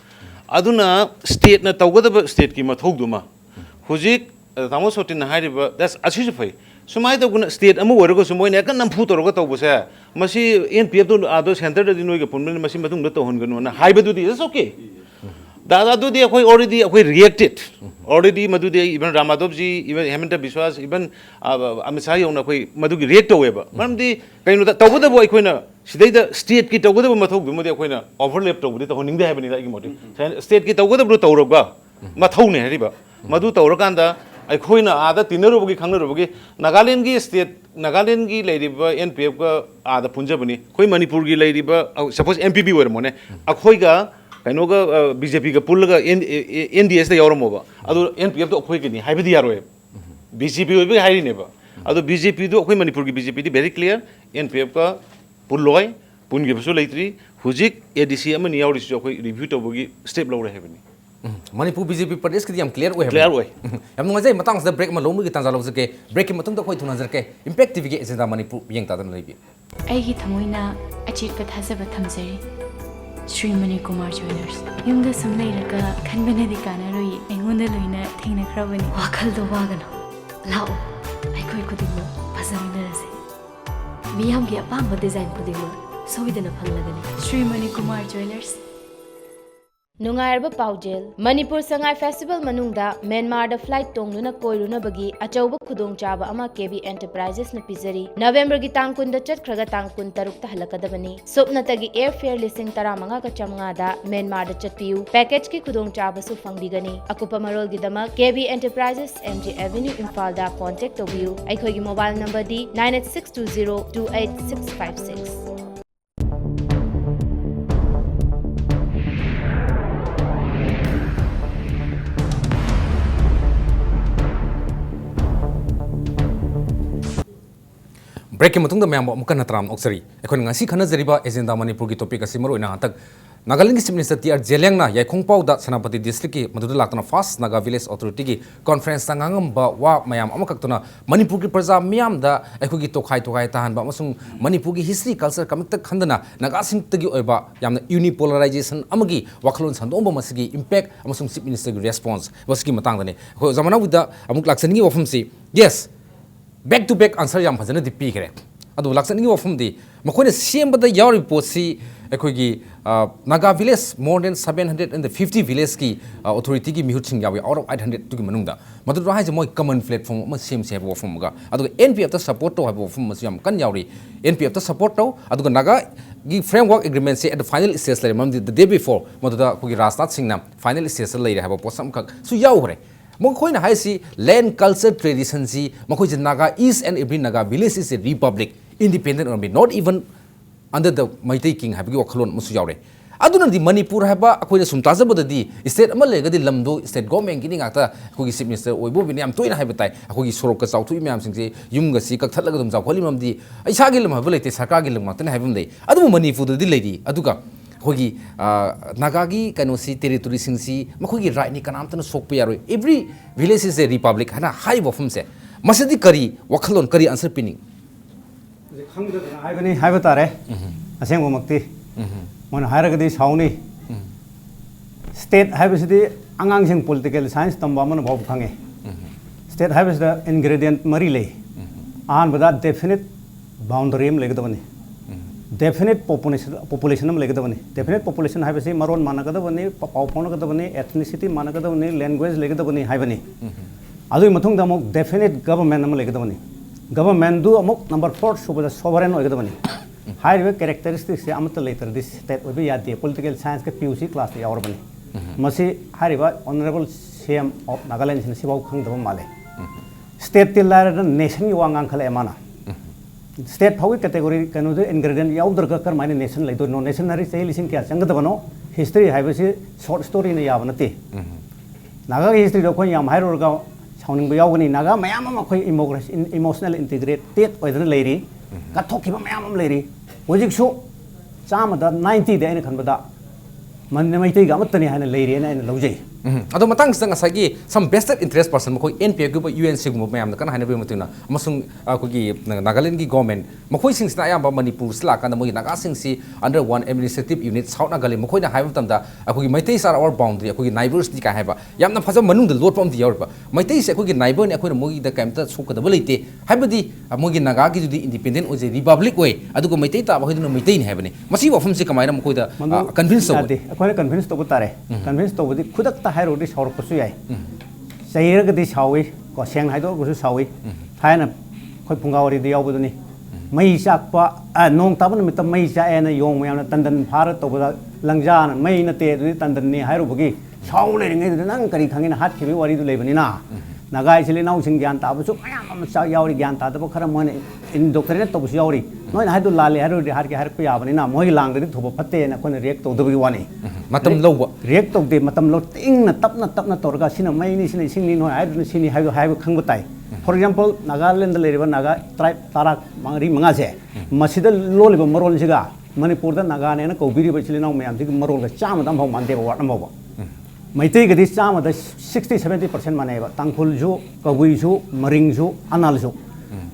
अदुना स्टेट ना तौगदब स्टेट की मथौदुमा हुजिक तामो सोटिन हाइरिबा दैट्स अछिजु फै सुमाय तो स्टेट अमु ओरगो सुमोइने कन नमफु तोरगो तौबसे मसी NPF तो आदो सेंटर दि नोइगे पुनमेन मसी मथुंग द तोहनगनो ना हाइबदुदि इज ओके दादा दुदि अखोइ ऑलरेडी रिएक्टेड ऑलरेडी मदुदि इवन रामादव जी इवन हेमंत विश्वास इवन अमित शाह योना अखोइ मदुगि रिएक्ट तौवेबा मरमदि कैनो द तौबदबो अखोइना सिदैदा स्टेट की तौगदबो मथौदुमदि अखोइना ओवरलैप तौबदि तोहनिंगदे हाइबनि दा इगि मोटि स्टेट की तौगदबो तौरबा मथौने हरिबा मदु तौरकांदा अखोइना आदा तिनरुबगी खंगरुबगी नागालैंड की स्टेट नागालैंड की लेरिबा NPF का आदा पुंजबनी कोई मणिपुर की लेरिबा सपोज MPP ओरमोने अखोइगा कैनोगा BJP का पुल्लगा NDS दा यावरमोबा अदु NPF तो अखोइ किनि हाइबदि यारोय BJP ओबि हाइरिनेबा अदु BJP तो अखोइ मणिपुर की BJP दि वेरी क्लियर NPF का पुल्लोय पुनगिबसु लेत्रि हुजिक ADC अमनि यावरिसु अखोइ रिव्यू तौबगी स्टेप लौरे हेबनि मणिपुर BJP प्रदेश की हम क्लियर हुए क्लियर हुए हम नुंगाजे मतंग से ब्रेक मलोम की तांजा लौजके ब्रेक के मतंग तो कोई थुनाजर के इंपैक्ट टीवी के एजेंडा मणिपुर यंग तादन लेबी ꯑꯩꯒꯤ ꯊꯃꯣꯏꯅ ꯑꯆꯦꯠꯄ ꯊꯥꯖꯕ ꯊꯝꯖꯔꯤ ಶ್ರೀ ಮಣಿಕುಮಾರ್ ಜ್ಯುವೆಲರ್ಸ್ ꯌꯨꯝꯗ ꯁꯨꯝ ꯂꯩꯔꯒ ꯈꯟꯕꯅꯗꯤ ꯀꯥꯟꯅꯔꯣꯏ ꯑꯩꯉꯣꯟꯗ ꯂꯣꯏꯅ ꯊꯦꯡꯅꯈ꯭ꯔꯕꯅꯤ ꯋꯥꯈꯜꯗꯣ ꯋꯥꯒꯅꯨ ꯂꯥꯛꯑꯣ ꯑꯩꯈꯣꯏ ꯈꯨꯗꯤꯡꯃꯛ ꯐꯖꯃꯤꯟꯅꯔꯁꯤ ꯃꯤꯌꯥꯝꯒꯤ ꯑꯄꯥꯝꯕ ꯗꯤꯖꯥꯏꯟ ꯈꯨꯗꯤꯡꯃꯛ ꯁꯣꯏꯗꯅ ꯐꯪꯂꯒꯅꯤ Shri Manikumar jewellers Nungairba Paujel, Manipur Sangai Festival Manungda, Myanmar the flight Tongluna Koiruna Bagi, Achauba Kudong Chaba Ama KB Enterprises na Pizari, November Gitangkun the Chat Kragatangkun Tarukta Halakadabani, Sopnatagi airfare listing Taramanga Kachamangada, Myanmar the Chatpiu, Package Ki Kudong Chaba Sufangdigani, Akupa Marol Gidama, KB Enterprises, MG Avenue Infalda, contact of you, Aikogi mobile number D 98620 28656. Break matungda mayam amukan natram oksari ekon ngasi khana jariba agenda Manipur ki topic asi maro ina hatak Nagaland ki Chief Minister TR Zeliang na yaikong pau da Senapati district ki maduda laktana fast Naga village authority ki conference tangangam ba wa mayam amakaktuna Manipur ki praja miyam da ekho ki tokhai tahan ba amasung Manipur ki history culture kamikta khandana Naga sing tagi oiba yamna unipolarization amagi wakhlon sandom masigi impact amasung Chief Minister ki response wasiki matang dane ko zamana wida amuk laksani wafum si yes back to back answer yam phajana di pi kare adu laksani wafum di makhone same bada yauri posi ekhogi Naga village more than 750 village ki authority ki mihut sing yawi out of 800 to ki manungda madu ra haje moi common platform ma same se wafum ga adu NPF ta support to ha wafum masiyam kan yauri NPF ta support to adu Naga gi framework agreement se at the final stage le mam the day before madu da ko gi Rajnath Singh na final stage le re ha posam ka su yaw hore Mokoina Haisi, land, culture, tradition, Mokoja Naga, each and every Naga village is a republic, independent or not even under the mighty king, have you a clone Musuyare. Aduna di Manipur haba, Aquila Sumtaza di, state Amalega di Lamdo, state government getting after Hugi Minister, or Bobiam to inhabit, Hugi Sorokas out to Imam Sing, Yunga Sika Talagram, Zakolim di, I Sagilum, Ability, Sakagilum, Martin Heaven Day. Adu money for the lady, Aduga. Hogi Nagagi Kanosi territory singsi Makogi right ni kanamtan sok payaro every village is a republic hana high wafum se masadi kari wakhalon kari answer pinning Haibani Haibatare Aseng Makti Mon Haragadi Sauni State Haibasidi Angang Sing political science Tambaman of Kange State Haibas the ingredient Marile and with that definite boundary Legadoni definite population legadavani definite population haibasi maron managadavani paupongadavani ethnicity managadavani language legadavani haibani adu mathung damok definite government am legadavani government du amok number 4 subada sovereign oigadavani high characteristics se amata later this state obi yadi political science ke PUC class ya orbani masi hariba honorable CM of Nagaland sibau khangdava male state tillar nation yuang khale emana State Power category can do ingredient Yaudra my nation like no nationary say listen Changatavano, history have a short story in the Yavanati. Naga history of Koyam Hiroga, sounding Yawani Naga, Mayama emotional integrate, date by the lady, got talking about Mayam lady. Was it so? Some of the 90 the Anakanbada. Manamati Gamatani and a lady and Loje. Ado matang sang asagi some vested interest person mako NPF ko UNC ko mayam na kan hanabi matuna masung ko gi Nagaland gi government mako sing na ayam ba Manipur sla kan mo Naga sing si under one administrative unit South Nagaland mako na haibam tamda ako gi maitai sar our boundary ako gi neighbors di ka haiba yam na phaja manung de lot pam di yorba maitai se ako gi neighbor ne ako mo gi da kamta suka da bolite haibadi mo gi Naga gi judi independent o je republic way adu ko maitai ta ba hoidino maitai ne haibani masi wafum se kamai na mako da convince so ako convince to butare convince to budi khudak ta hai rodi saur pasu yai sayir ga di sawi ko seng hai do ko sawi hai na khoi phungawari di yaw ni mai sak pa nong taban mi tam mai sa ena yong mayam na tandan bharat to ba langja na mai na te du tandan ni hai ro bugi saw le ngai nang kari khangin hat khibi wari du le bani na nagai chile nau sing gyan ta bu su mayam am sa yawri gyan ta ba khara mon in doctorate to bu yawri noi hai du lale hai ro di har ke har ko ya bani na moi lang de thoba phatte na kon react to du bi wani matam lowa react to de matam lo ting na tapna torga sina mai ni sina sing ni no ai du sini hai khang batai for example Nagaland le riba Naga tribe tarak mangri manga se masida lo le marol siga Manipur da Naga ne na ko biri ba chile na mayam sig marol ga cham dam ho man de wa na ba maitei ga dis cham da 60-70% mane ba tangkhul ju kagui ju maring ju anal ju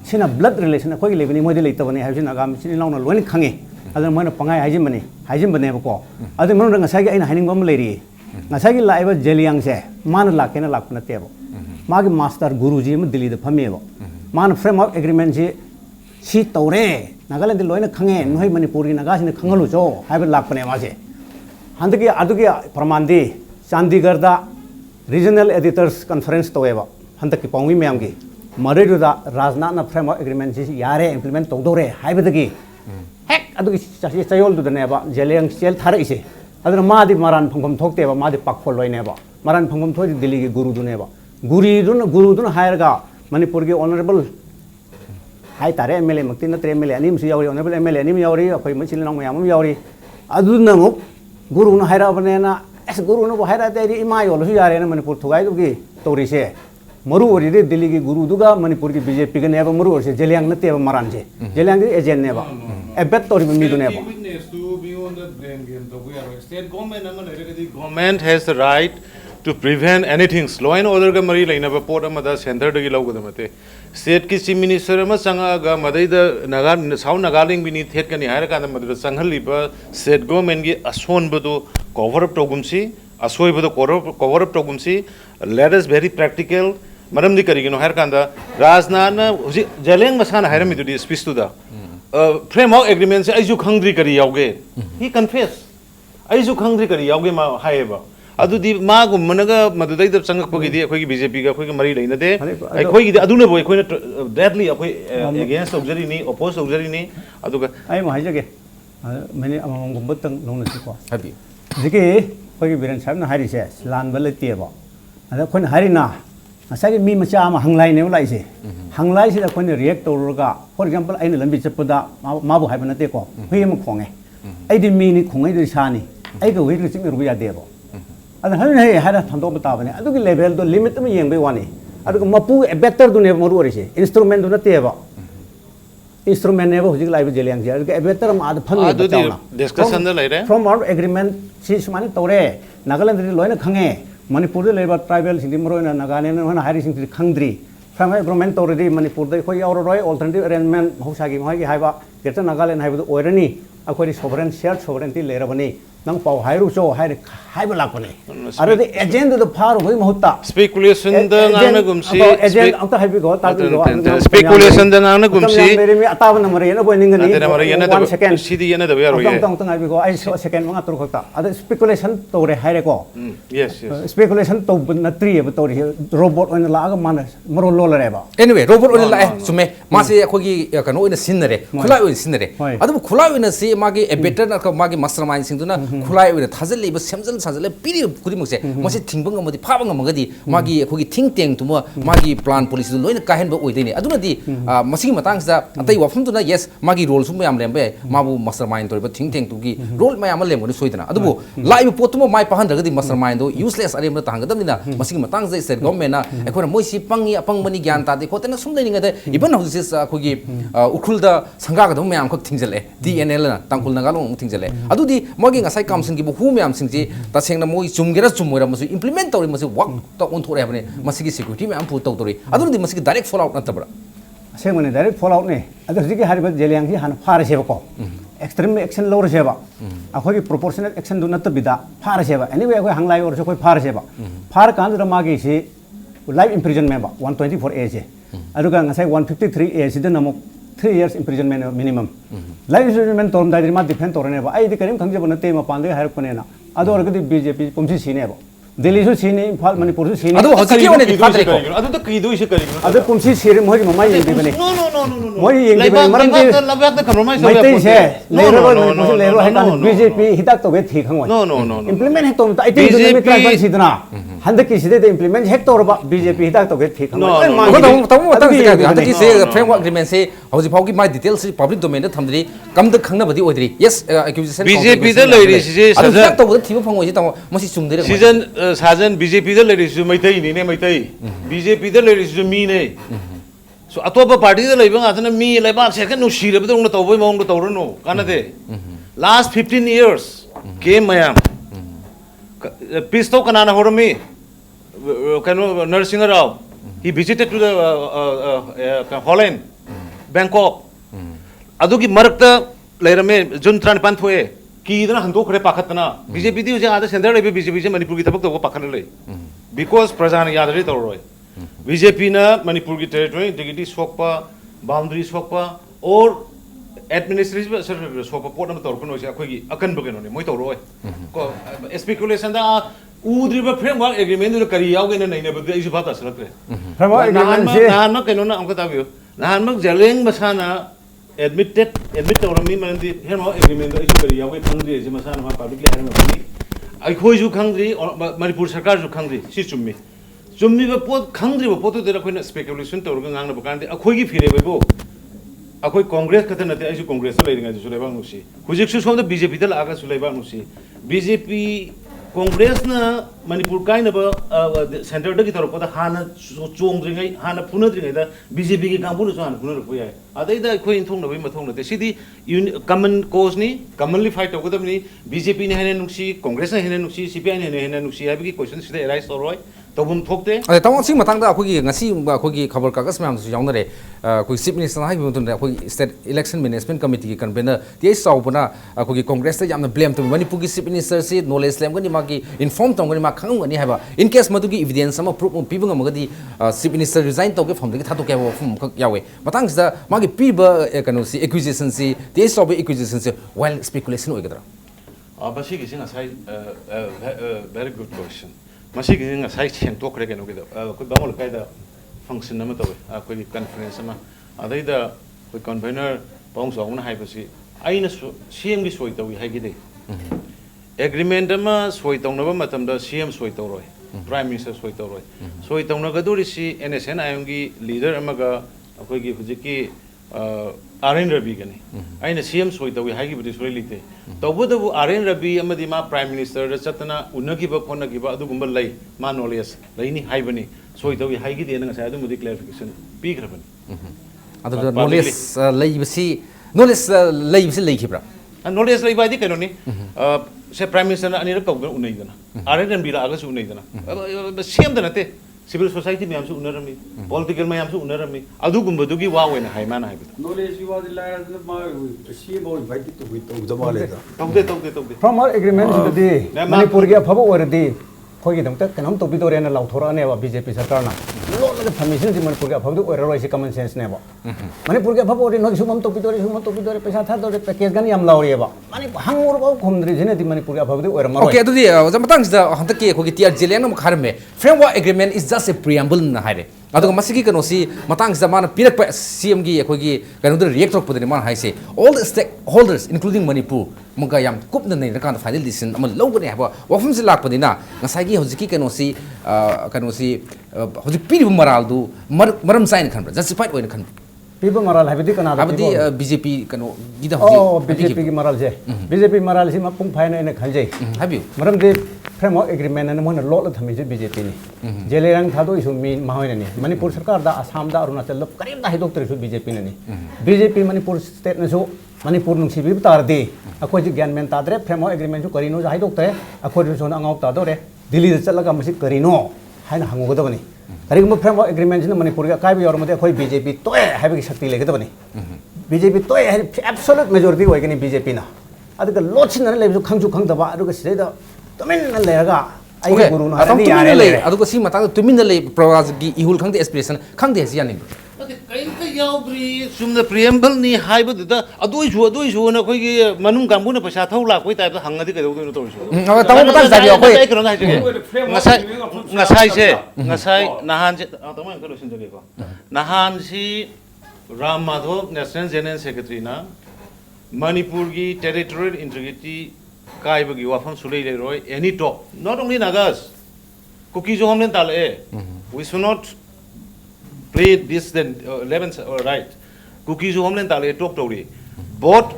sina blood relation ko le bani mo de le ta bani ha sina ga sini na lo ni khange adana mo na pangai haijin bane ba ko adu mo nga sai ga ina haining bam le ri nga sai gi lai ba Zeliang se man la ke na lak na te ba magi master guruji ma Delhi da phame ba man framework agreement ji si tore Nagaland loina khange noi Manipur gi Naga sina khangalu jo hai ba lak pane ma se हंदकी अदुगी प्रमाणदी Chandigarh regional editors conference तोएबा हंदकी पाउंगी मैम की मरेदुदा राजनाथ ना फ्रेमवर्क एग्रीमेंट जी यारे इंप्लीमेंट तौदोरे हाइबदगी हेक अदुगी चयोल दुदनेबा जेलियांग सेल थारइसे अदुना मादी मरान फंगम थोक्तेबा मादी पाखोल लोइनेबा मरान फंगम थोइ दिल्ली की गुरुदुनेबा गुरुदुन हायरगा मणिपुर की ऑनरेबल हाई तारे एमएलए मक्ति नत्रे एमएलए अनिम सु यावरी ऑनरेबल एमएलए अनिम यावरी अखोइ मचिल नांग मयाम यावरी अदुना मुक गुरुन हायराबनेना एस गुरुन बो हायराते इमा योलसु यारेना मणिपुर थुगाइदुगी तौरिसे मरु ओरिदे दिल्ली की गुरुदुगा मणिपुर की बीजेपी के नेबा मरु ओरिसे जेलियांग नतेबा मरान जे जेलियांग की एजेंट नेबा एबेट तौरि मीदुनेबा Government has the right to prevent anything. Law and order ka mari laina ba port amada center dagi laugadamate. State ki chief minister ama sanga ga madai da naga sau nagaling bini thet kani haira kana madra sanghal liba state government gi aswan badu cover up togumsi asoi badu cover up togumsi. Let us very practical maram di karigino hair kanda rajnath na jaleng masana haira mi du speech to da framework agreement se aiju khangri kari yauge he confess aiju khangri kari yauge ma haeba adudi ma gumnaga madudai da changak pagi di akhoi BJP ga akhoi ga mari leina de akhoi gi aduna boy akhoi na deadly akhoi against observing ni oppose observing ni aduga ai ma haijage mani amam gumbutang longna sikwa habi jike khoi biran sahib na hari se lan balatieba ada khon hari na asagi mi macha ama hanglai ne lai se hanglai se da khon react tawruga for example aina lambi chapda ma bu haibana te ko hui ma khonge ai di mi ni khongai di sani ai ga hui ri sing ru ya debo ada han he hada thando bata bane adu ki level do limit ma yeng bai wani adu mapu better do ne moru ori se instrument do na te ba instrument ne ba hujik lai ba jeliang je adu better ma ad phan adu di discussion da lai re from our agreement si smani tore nagaland ri loina khange Manipur लेबा tribal सिंग मरोना नागालैंड होना हारी सिंग खंगद्री frame agreement तौरदी मणिपुर द खोय यावरोय अल्टरनेटिव अरेंजमेंट हौसागी मागी हाइबा ग्रेटर नागालैंड हाइबो ओइरनी अखोरी सोवरेन शेयर सोवरेंटी लेरबनी नंग पाव हाइरु चो हाइबा लापने अरे द एजेंट द फार होय महत्ता स्पेकुलेशन द नाना गुमसी एजेंट अंत हाइबी गो ताबी गो स्पेकुलेशन द नाना गुमसी मेरे में अताव नंबर येना बोय निंगनी 1 सेकंड सीधी येना दबे यारो ये अंत हाइबी गो आई सेकंड मंगा तुर खोता अद स्पेकुलेशन तोरे हाइरे को यस यस स्पेकुलेशन तो नत्री अब तोरी रोबोट ओइन लाग मान मरो लोलरेबा anyway robot oil la sume ma se akhogi kano oina sinnare khulai oina sinnare adu khulai oina se magi a better na magi mastermind sing duna khulai oina thajal liba semjal sajal piri kuri muse mase thingbang amadi phabang amagadi magi akhogi think tank tuma magi plan policy loina kahen ba oidini aduna di masigi matang sa atai wafum duna yes magi role sum yam lembe mabu mastermind tori ba think tank tu gi role mayam lem goni soidana adubu live potuma mai pahan ragadi mastermind do useless arem na tangadamina masigi matang sa state government na ekora moi si pangi apang bani gyan ta de khotena sum dai ninga de even houses akhogi ukhul da sanga ga dum mayam khak thingjale DNL na tangkul naga long thingjale adu di magi ngasai kamsin gi bu hu mayam singji ta sengna moi chumgera chummoira masu implement tori masu work ta on thore habne masigi security mayam pu tau tori adu di masigi direct follow out na tabra सेमने direct follow out ने अगर जी के हर बात जेलियांग ही हान फार सेवा को extreme action लो सेवा अखोगी proportional action दु नत बिदा फार सेवा एनीवे अखोई हंगलाई और से कोई फार सेवा फार कान द मागी से लाइफ इंप्रिजनमेंट 124 ए से अरुगा ngasai 153 ए से the NaMo 3 years imprisonment minimum life imprisonment तोरम दाइरि मा डिफेंड तोरने बा आई दि करिम खंगजे बन ते मा पांदे हायर पने ना अदो और गदि बीजेपी पुमसी सीने बा दिल्ली सु सीने इम्फाल मणिपुर सु सीने adu hojiki one di padre ko adu to kidu ise karigino अदो पुमसी सीरे मोहि ममाई यंग बने no no no no मोहि यंग बने मरम दि labyak da compromise मैते से लेरो मणिपुर लेरो है का बीजेपी हिदाक तो वे ठीक खंगो no no no implement है तो आई थिंक दुनिया में ट्रांसफर सिदना हंद की सिदे implement है तो रबा बीजेपी हिदाक तो वे ठीक खंगो tamu matang se ga hantaki se framework agreement se hoji phaugi mai details public domain da thamdri kam da khangna badi oidri yes accusation BJP da leiri si sajan to bud thibu phangoi ji tamo masi chumdere season sajan BJP da leiri su maitai ni ne maitai BJP da leiri su mi ne so atopa party da leiba ngatna mi leiba second no shire ba dong na tawboi mong do tawrno kana de last 15 years came mayam peace to kana na hormi kanu Narsingh Rao he visited to the Holland Bangkok adugi marakta leirame jun tran pan thoe ki idana hando khre pakhatna BJP di uja ada center lebe BJP je Manipur ki tabak to pakhan le because prajan yadari toroi BJP na Manipur ki territory dignity swakpa boundary swakpa or administrative service so port am tor kono sia khoi gi akan ba keno ne moi tor roi ko speculation da udri ba framework agreement du kari yaw gen nei ne ba isu bata salakre framework agreement se nahan ma keno na amka tabiyo nahan ma Zeliang masana admit tor mi man di framework agreement isu kari yaw ge phangri je masana ma publicly haram ba ni ai khoi ju khangri Manipur sarkar ju khangri si chummi ba pot khangri ba pot de ra khoi na speculation tor ga ngang na ba kan de akhoi gi phire ba bo akhoi congress khata na te ai congress la ringa ju sulaiba nusi hujik su som da BJP da aga sulaiba nusi BJP congress na Manipur kai na ba center da ki tor ko da hana chong dringai hana phuna dringai da BJP ki kampu na hana phuna ro ya adai da khoi in thong na bai ma thong na te sidi common cause ni commonly fight ko da ni BJP ne hene nusi congress ne hene nusi CPI ne hene nusi ha bi question sida arise toroi tobum thokte ꯑꯗ ꯇꯥꯃꯣ ꯁꯤ ꯃꯇꯥꯡꯗ ꯑꯩꯈꯣꯏꯒꯤ ꯉꯁꯤꯒꯨꯝꯕ ꯑꯩꯈꯣꯏꯒꯤ ꯈꯕꯔ ꯀꯥꯒꯖ ꯃꯌꯥꯝꯗꯁꯨ ꯌꯥꯎꯅꯔꯦ ꯑꯩꯈꯣꯏ chip ꯃꯤꯅꯤꯁꯇꯔꯅ ꯍꯥꯏꯈꯤꯕ ꯃꯇꯨꯡꯗ ꯑꯩꯈꯣꯏꯒꯤ ꯁ꯭ꯇꯦꯠ ꯏꯂꯦꯛꯁꯟ ꯃꯦꯅꯦꯖꯃꯦꯟꯠ ꯀꯃꯤꯇꯤꯒꯤ ꯀꯟꯚꯦꯅꯔ ꯇꯤ.ꯑꯩꯆ ꯆꯥꯎꯕꯅ ꯑꯩꯈꯣꯏꯒꯤ ꯀꯣꯡꯒ꯭ꯔꯦꯁꯇ ꯌꯥꯝꯅ ꯕ꯭ꯂꯦꯝ ꯇꯧꯏ ꯃꯅꯤꯄꯨꯔꯒꯤ ꯆꯤꯞ ꯃꯤꯅꯤꯁꯇꯔꯁꯤ ꯅꯣꯂꯦꯖ ꯂꯩꯔꯝꯒꯅꯤ ꯃꯥꯒꯤ ꯏꯟꯐꯣꯔꯝ ꯇꯧꯒꯅꯤ ꯃꯥ ꯈꯪꯉꯝꯒꯅꯤ ꯍꯥꯏꯕ ꯏꯟ ꯀꯦꯁ ꯃꯗꯨꯒꯤ ꯏꯕꯤꯗꯦꯟꯁ ꯑꯃ ꯄ꯭ꯔꯨꯐ ꯑꯃ ꯄꯤꯕ ꯉꯝꯃꯒꯗꯤ ꯆꯤꯞ ꯃꯤꯅꯤꯁꯇꯔ ꯔꯤꯖꯥꯏꯟ ꯇꯧꯒꯦ ꯐꯝꯗꯒꯤ ꯊꯥꯗꯣꯛꯀꯦ ꯍꯥꯏꯕ ꯋꯥꯐꯝ ꯑꯃꯈꯛ ꯌꯥꯎꯋꯦ ꯃꯇꯥꯡꯁꯤꯗ ꯃꯥꯒꯤ ꯄꯤꯔꯤꯕ ꯀꯩꯅꯣꯁꯤ ꯑꯦꯀ꯭ꯋꯤꯖꯤꯁꯟꯁꯤ ꯇꯤ.ꯑꯩꯆ ꯆꯥꯎꯕ ꯑꯦꯀ꯭ꯋꯤꯖꯤꯁꯟꯁꯤ ꯋꯥꯏꯜ ꯁ꯭ꯄꯦꯀꯨꯂꯦꯁꯟ ꯑꯣꯏꯒꯗ꯭ꯔꯥ ꯃꯁꯤꯒꯤꯁꯤ ꯉꯁꯥꯏ very good question ꯃꯁꯤꯒꯤꯁꯤ ꯉꯁꯥꯏ ꯁꯦꯡꯗꯣꯛꯈ꯭ꯔꯦ ꯀꯩꯅꯣꯒꯤꯗ ꯑꯩꯈꯣꯏ ꯕꯥꯃꯣꯟ ꯂꯩꯀꯥꯏꯗ ꯐꯪꯁꯟ ꯑꯃ ꯇꯧꯋꯦ ꯑꯩꯈꯣꯏꯒꯤ ꯀꯟꯐꯔꯦꯟꯁ ꯑꯃ ꯑꯗꯩꯗ ꯑꯩꯈꯣꯏ ꯀꯟꯚꯦꯅꯔ ꯄꯥꯎꯡ ꯆꯥꯎꯕꯅ ꯍꯥꯏꯕꯁꯤ ꯑꯩꯅ CMꯒꯤ ꯁꯣꯏ ꯇꯧꯏ ꯍꯥꯏꯈꯤꯗꯦ ꯑꯦꯒ꯭ꯔꯤꯃꯦꯟꯠ ꯑꯃ ꯁꯣꯏ ꯇꯧꯅꯕ ꯃꯇꯝꯗ CM ꯁꯣꯏ ꯇꯧꯔꯣꯏ ꯄ꯭ꯔꯥꯏꯝ ꯃꯤꯅꯤꯁꯇꯔ ꯁꯣꯏ ꯇꯧꯔꯣꯏ ꯁꯣꯏ ꯇꯧꯅꯒꯗꯣꯔꯤꯁꯤ NSNIMꯒꯤ ꯂꯤꯗꯔ ꯑꯃꯒ ꯑꯩꯈꯣꯏꯒꯤ ꯍꯧꯖꯤꯛꯀꯤ RN Rabi aina CM soi tawi hagi budi soi lite tawbudabu RN Rabi amadi ma prime minister da chatna unagi ba khona gi ba adu gumbal lai ma knowledge laini haibani soi tawi hagi de nga sa adu mudi clarification pi grabani adu knowledge lai bisi knowledge lai bisi lai khibra knowledge lai ba di kanoni se prime minister na ani ra kau unai dana RN Rabi ra aga su unai dana CM da nate civil society में हमसे उन्नर rummy political में हमसे उन्नर rummy अधु गुम्बा दुगी वाव है ना high माना है बिता knowledge की बात लाया तो मार CM और invite तो हुई तो जमा लेता तौदे from our agreement दी मणिपुर के फबो ओरदी खोई की दमते कनम तो बिदोरे ना लाउथोरा ने वा बीजेपी सरकार ना लोग लगे परमिशन दी मणिपुर के फबो ओररो ऐसे कॉमन सेंस ने वा मणिपुर के फबो ओरी नो सुमम तो बिदोरे पैसा था दोरे पैकेज गन याम लाउरी बा माने हंगोर बा खुमद्री जिने दी मणिपुर के फबो ओर मरो ओके अदुदी जमतांग सिदा हंतक के खोगी टियर जेलियांग न खारमे framework agreement is just a preamble na haire aduga masigi kanosi matang sa mana pirak CM gi akhoi kanu da react tok podani man haise all the stakeholders including Manipur muga yam kupna nei kan final decision amal logani haba wafum se lak podina ngasai gi hojiki kanosi hojik piri maral du maram sain khan justified oin khan people maral habidi kana habidi BJP kanu gida hoji BJP ki maral je BJP maral si ma pung phai na khanjai habiu maram de framework agreement na mon lot la thami je BJP ni Zeliang thado isu mi mahoina ni Manipur sarkar da Assam da Arunachal da karim da hidok tre su BJP na ni BJP Manipur state na su Manipur nung sibi tar de akhoi ji gyan men ta dre framework agreement su karino ja hidok tre akhoi su na ngau ta do re Delhi da chalaga masi karino haina hangu ga da bani karigum framework agreement ni Manipur ga kai bi yor mate akhoi BJP to hai bi shakti le ga da bani BJP to absolute majority hoy ga ni BJP na aduga lochin na le su khangju khang da ba aduga sida da tumin na le ga ai guru na atam tumin le aduga si matang tumin le prowas gi ihul khang de aspiration khang de si yani kainta yaubri sumna preamble ni haiba da adoi ju na khoi gi manung gambu na paisa thau la koi type da hangadi ka do to su tamu matang sa gi khoi ngasai nahan se tamai ka losin jage ko nahan si Ram Madhav National General Secretary na Manipur gi territorial integrity kaibagi wafam sulai le roi any talk not only nagas cookies jo homlen tal we should not play this then 11th right cookies jo homlen tal talk tori both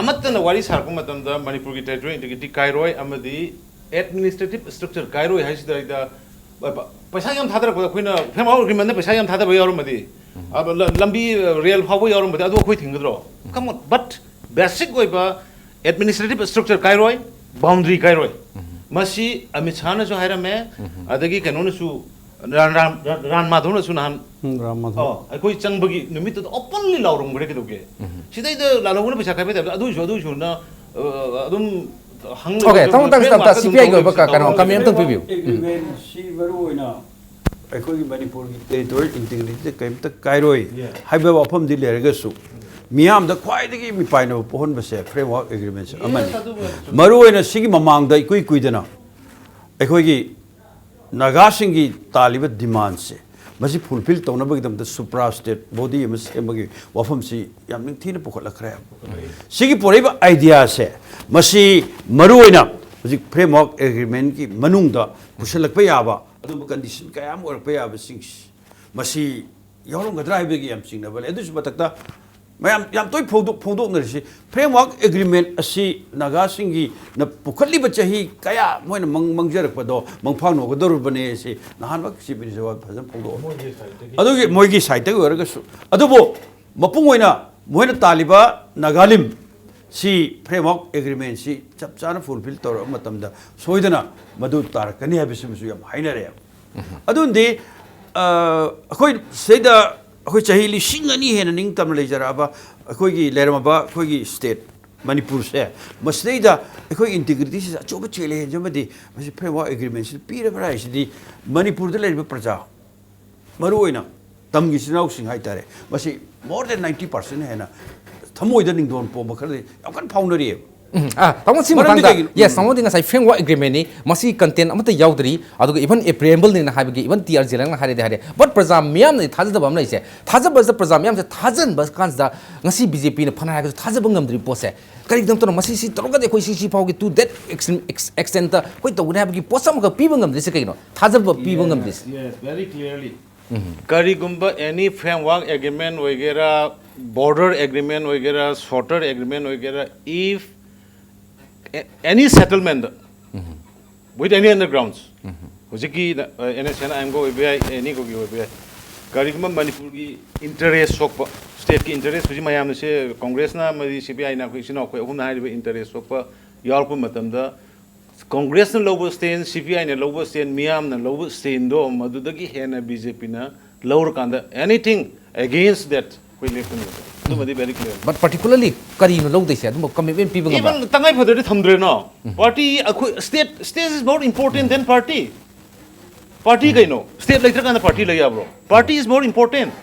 amatna wari sarkum matam da Manipur gi territorial integrity kairoi amadi administrative structure kairoi haisida da paisa yam thadra ko khoina framework agreement na paisa yam thada bhai arum madi ab lambi rail phawai arum madi adu khoi thingdro come on but basic oi ba administrative structure kairoi boundary kairoi masi Amit Shah na jo haira me adagi kanona su ran madhav na su nahan ram madhav ai koi changbagi numit to openly laurung gre ke doge sidai da lalong na pesa khai da adu ju na adum hang okay tamu tang ta CPI go ba kanu kami am tang review agreement si baru ina ai koi Manipur gi territorial integrity kaim ta kairoi haiba wafam di le ga su मियाम द ख्वाइदगी मिपाइनो पोहन बसे framework agreement अमन मरुओइना सिगी ममांग द इकुई कुइदना एखोगी नागा सिंगी तालिब डिमांड से मसी फुलफिल तौनबगदम द सुप्रा स्टेट बॉडी एम सेमगी वफम सी याम निंथीन पुखलखरे सिगी पोरेबा आइडिया से मसी मरुओइना मसी फ्रेमवर्क एग्रीमेंट की मनुंग द पुशलकपा याबा अदुम कंडीशन कयाम ओरकपा याबा सिंग्स मसी यावरंगद्रा हाइबगी याम सिंगनबले अदुस बतकता मैम याम तोय फोंदोकनरिसि फ्रेमवर्क एग्रीमेंट असि नागा सिंगी न पुखली बचही कया मोइन मंगजरकपदो मंगफांगनोगदरुबने सि नहानबक सिबिनि जवाब फजन फोंदो अदुगी मोइगी साइट ओरगसु अदुबो मपुंग ओइना मोइन तालिबा नागालिम सी फ्रेमवर्क एग्रीमेंट सी चपचाना फुलफिल तौर मतमदा सोइदना मदु तारकनी हाबिसमसु याम हाइनरे अदुंदी अखोय सेदा अखोई चाही लिसिंग अनी हेन निंग तम लेजराबा अखोई लेरमबा अखोई स्टेट मणिपुर से मसलेदा अखोई इंटीग्रिटी से अचोब चेले जमदी मसे फ्रेमवर्क एग्रीमेंट से पीरे बराइसदी मणिपुर दे लेबा प्रजा मरुओइना तमगी सिनाउ सिंग हाइतारे मसे मोर देन 90% हेना थमोइदा निंगदोन पो मखरदे यामकन फाउंडरी तमो सी मतंगा यस समोदि ngasai framework agreement ni masi content amata yaudri aduga even a preamble ni na haibagi even TR Zeliang na hare but praja miyam ni thajada bam laise thajaba za praja miyam se thajan bas kan da ngasi BJP na phana ga thajaba ngamdri pose kari dam to masi si toroga de khoi si phaugi to that extent ta khoi to na habagi posam ga pi ngamdri se kaino thajaba pi ngamdri yes very clearly kari gumba any framework agreement wagera border agreement wagera shorter agreement wagera if any settlement with any undergrounds hojiki NSN I am go be any go be karigma manipur gi interest sokpa state ki interest hoji mayam se congress na mari CPI na ko sino ko hum na ri interest sokpa yorp matam da congress na lobo state CPI na lobo state miyam na lobo state do madudagi hena BJP na lower kanda anything against that ko election very clear. But particularly kari no log deise adum commitment people even tangai phadari thamdre no party state is more important than party kaino state like kind party laya bro party is more important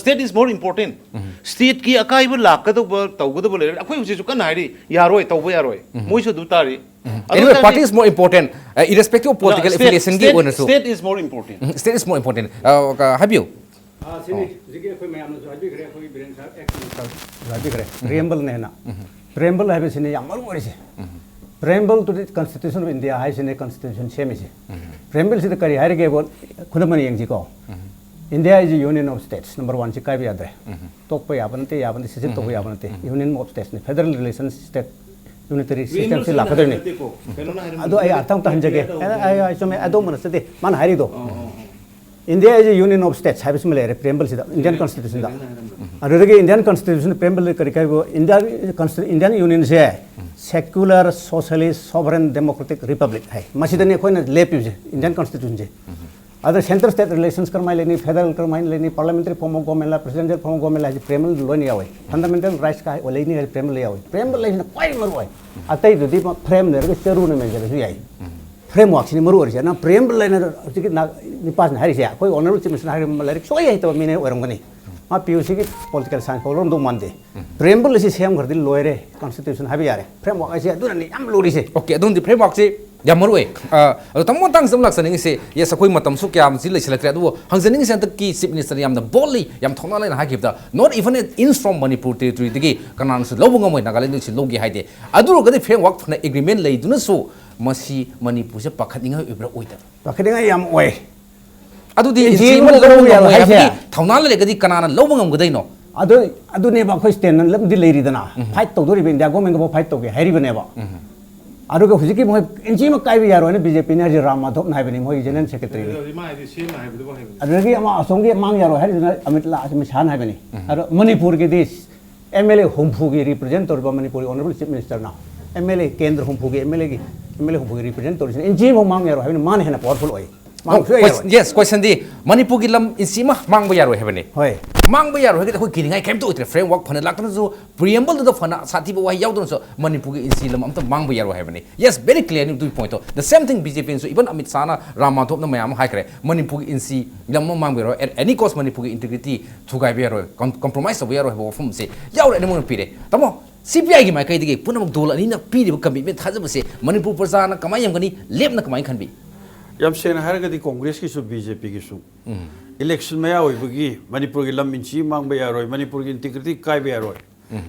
state is more important state ki akai bu lakadu tawgudu bole akoi huji kan hairi yaroi tawbu yaroi moi su du tari anyway party is more important irrespective of political affiliation gi one so state is more important state is more important have you सिनी जिगे कोई मैं आमनो जाबी करे कोई brain साहब action जाबी करे preamble ने ना preamble है सिनी यामल मोरी से preamble to the constitution of India है सिनी कॉन्स्टिट्यूशन सेम से प्रेम्बल से करी हारे के बोल खुदमन यंग जी को India is union of states number 1 से काय भी याद है तो पे याबनते सिस्टम तो याबनते यूनियन ऑफ स्टेट्स ने federal relation state unitary system से लाखदर ने अदो आई अतम तहन जगे आई सो में अदो मनसे दे मान हारी दो India is a union of states. Habis melere preamble sida Indian constitution da. Adudagi Indian constitution preamble karikai go Indian union se secular socialist sovereign democratic republic hai. Masidani koi na lep use Indian constitution je. Other center state relations karmai leni federal karmai leni parliamentary form of government la presidential form of government la preamble lo ni awai. Fundamental rights ka olai ni preamble le awai. Preamble la na koi maru ai. Atai dudi frame ne ga cheru ne me ga su ai. Framework से मरु ओरिसे ना प्रेम line ना निपास हारी से कोई honourable chief minister हारी like सोई है तो मिने ओरंगनी मा पीयूसी की पॉलिटिकल साइंस को लोन दो मानदे प्रेम से सेम कर दिल लोयरे कॉन्स्टिट्यूशन हाबी यारे फ्रेमवर्क ऐसे दुरनी याम लोरी से ओके अदुन दि फ्रेमवर्क से याम मरु ए तमो तंग सम लक्सनिंग से यस कोई मतम सु क्या मसि लेसलक्रे अदु हंजनिंग से तक की चीफ मिनिस्टर याम द बोली याम थोना लाइन हागिब द not even in from Manipur territory दगी कनान सु लोबुंग मोय नागालैंड सु लोगी हाइदे अदु गदि फ्रेमवर्क फना एग्रीमेंट लै दुन सु मसी मणिपुर से पखनिंग उब्रा ओइदा पखनिंग याम ओय अदु दि जीवन लोबुंग याम हाइदे थोना लेगदि कनान लोबुंग गदैनो अदु ने बा खोइ स्टेन लबदि लेरिदना फाइट तौदोरि इंडिया गवर्नमेंट को फाइट तौगे हारिबने बा अरुग हुजिकी मोय एनजी म काइबि यारो ने बीजेपी ने जे राम माधव नाइबनि मोय जनरल सेक्रेटरी अरुगी अमा असोंगे मांग यारो हारिजना अमित ला मिसान हाइबनि अरु मणिपुर के देश एमएलए हुमफु के रिप्रेजेंट तौरबा मणिपुर ऑनरेबल चीफ मिनिस्टर ना एमएलए केंद्र हुमफु के एमएलए हुमफु के रिप्रेजेंट तौरसिन एनजी म मांग यारो हाइबनि मान हेना पावरफुल ओय yes question di Manipur gi lam insi ma mang ba yaro hebani hoi mang ba yaro hegi khoi kiningai kem to itre framework phana lakna so preamble do phana sati ba wa yaw do so Manipur gi insi lam amta mang ba yaro hebani yes very clear ni do point the same thing BJP so even Amit Sana Ramathop na mayam hai kare Manipur gi insi lam mang ba yaro at any cost Manipur gi integrity thugai ba yaro compromise ba yaro hebo fum se yaw re mo pire tamo CPI gi mai kai dige punam dol ani na piri commitment thajab se Manipur prasa na kamai yam gani lep na kamai khanbi yam sena haragadi congress ki su BJP ki su election maya oi bagi Manipur ki lam inchi mang ba yaroi Manipur ki integrity kai ba yaroi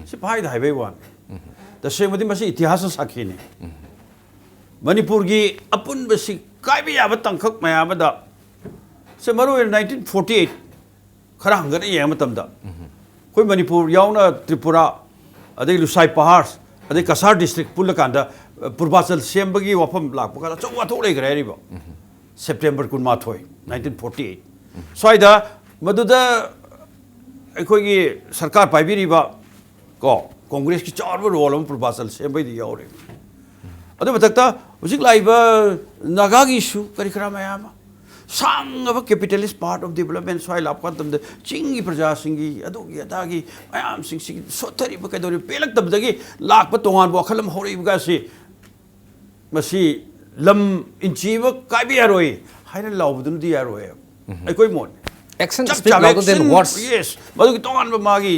si phai dai bai wan the same madi masi itihas sakhi ne Manipur ki apun basi kai ba yaba tangkhak maya ba da se maru 1948 khara hangar ye matam da koi Manipur yauna Tripura adai Lusai Pahars adai Kasar district pulakanda Purbachal sembagi wafam lak pakala chawa thok lei grai ribo September 1948 soida maduda ekhoi gi sarkar paibi riba ko congress ki charba role am Purbachal sembai di yaure adu batakta hujik laiba naga gi issue kari khara mayama sang of a capitalist part of development soil apkantam de chingi praja singi adu gi adagi mayam sing sing sotari ba kadori pelak tab dagi lak pa tongan bo khalam hori ga si masi lam inchiwa kaibi yaroi haina laubdun di yaroi ai koi mon action speak louder than words yes madu ki tongan ba magi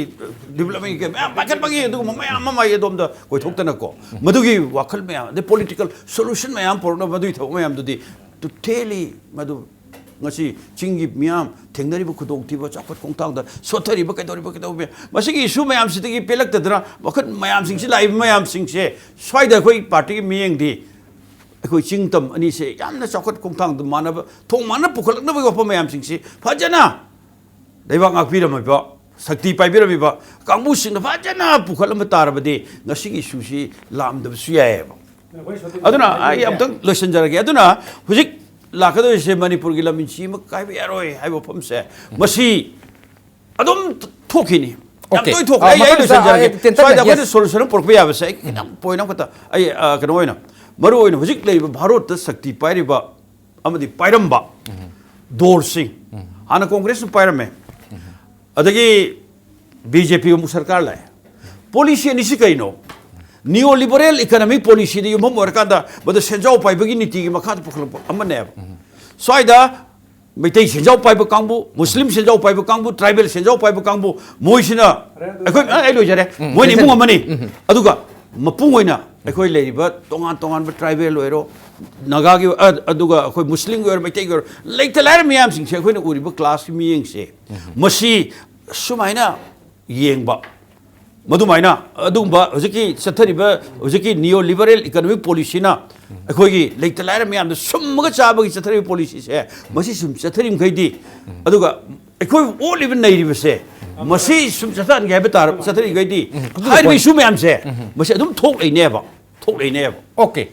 development ke bakat bagi du maya mama ye dom da koi thok tana ko madu gi wakhal me the political solution me am porno madu thok me am du di to teli madu ngasi chingi miam thengnari bu khudong ti ba chakpat kongtang da sotari ba kai dori ba kai do masi gi issue mayam si gi pelak ta dra wakat mayam sing si lai mayam sing se swaida koi party ki mieng di koi chingtam ani se yamna chakpat kongtang da manaba thong mana pukhalak na ba pa mayam sing si phajana daiwa ngak pi ram ba sakti pai bi ram ba kangbu sing na phajana pukhalam tar ba de ngasi gi issue si lam da su ya ba aduna ai am tang lotion jarage aduna hujik lakado se Manipur gi lamin chi ma kai be yaroi hai bo pham se masi adum thokini Okay. Yam toi thok ai ai lotion jarage sai da ko solution por pe ya ba sai kinam poinam kata ai kano oina maru oina hujik lei ba bharot ta sakti pai ba amadi pairam ba dor sing ana congress pairam me adagi BJP mu sarkar lai policy ni si kaino neoliberal economic policy di yum workanda bada senjau pai bagi niti gi makha pukhl amane soida meitai senjau pai ba kangbu muslim senjau pai ba kangbu tribal senjau pai ba kangbu moisina ekoi ai lo jare moi ni mung amani aduga mapung oina ekoi leiba tongan tongan ba tribal oiro naga gi aduga ekoi muslim oiro meitai oiro leitalar miam sing se ekoi na uri ba class mi yeng se masi sumaina yengba Madumaina, Adumba, Ozaki, Satariba, Ozaki, neoliberal economic policy na, Akogi, Lake Talaramiam, the Sumagachaba Satari policies, Masisum Satarim Kaidi, Aduga, Eko all even native say, Masi Sum Satan Gabatar, Satari Gaidi, how do we Sumiam say? Masadum totally never. Totally never. Okay.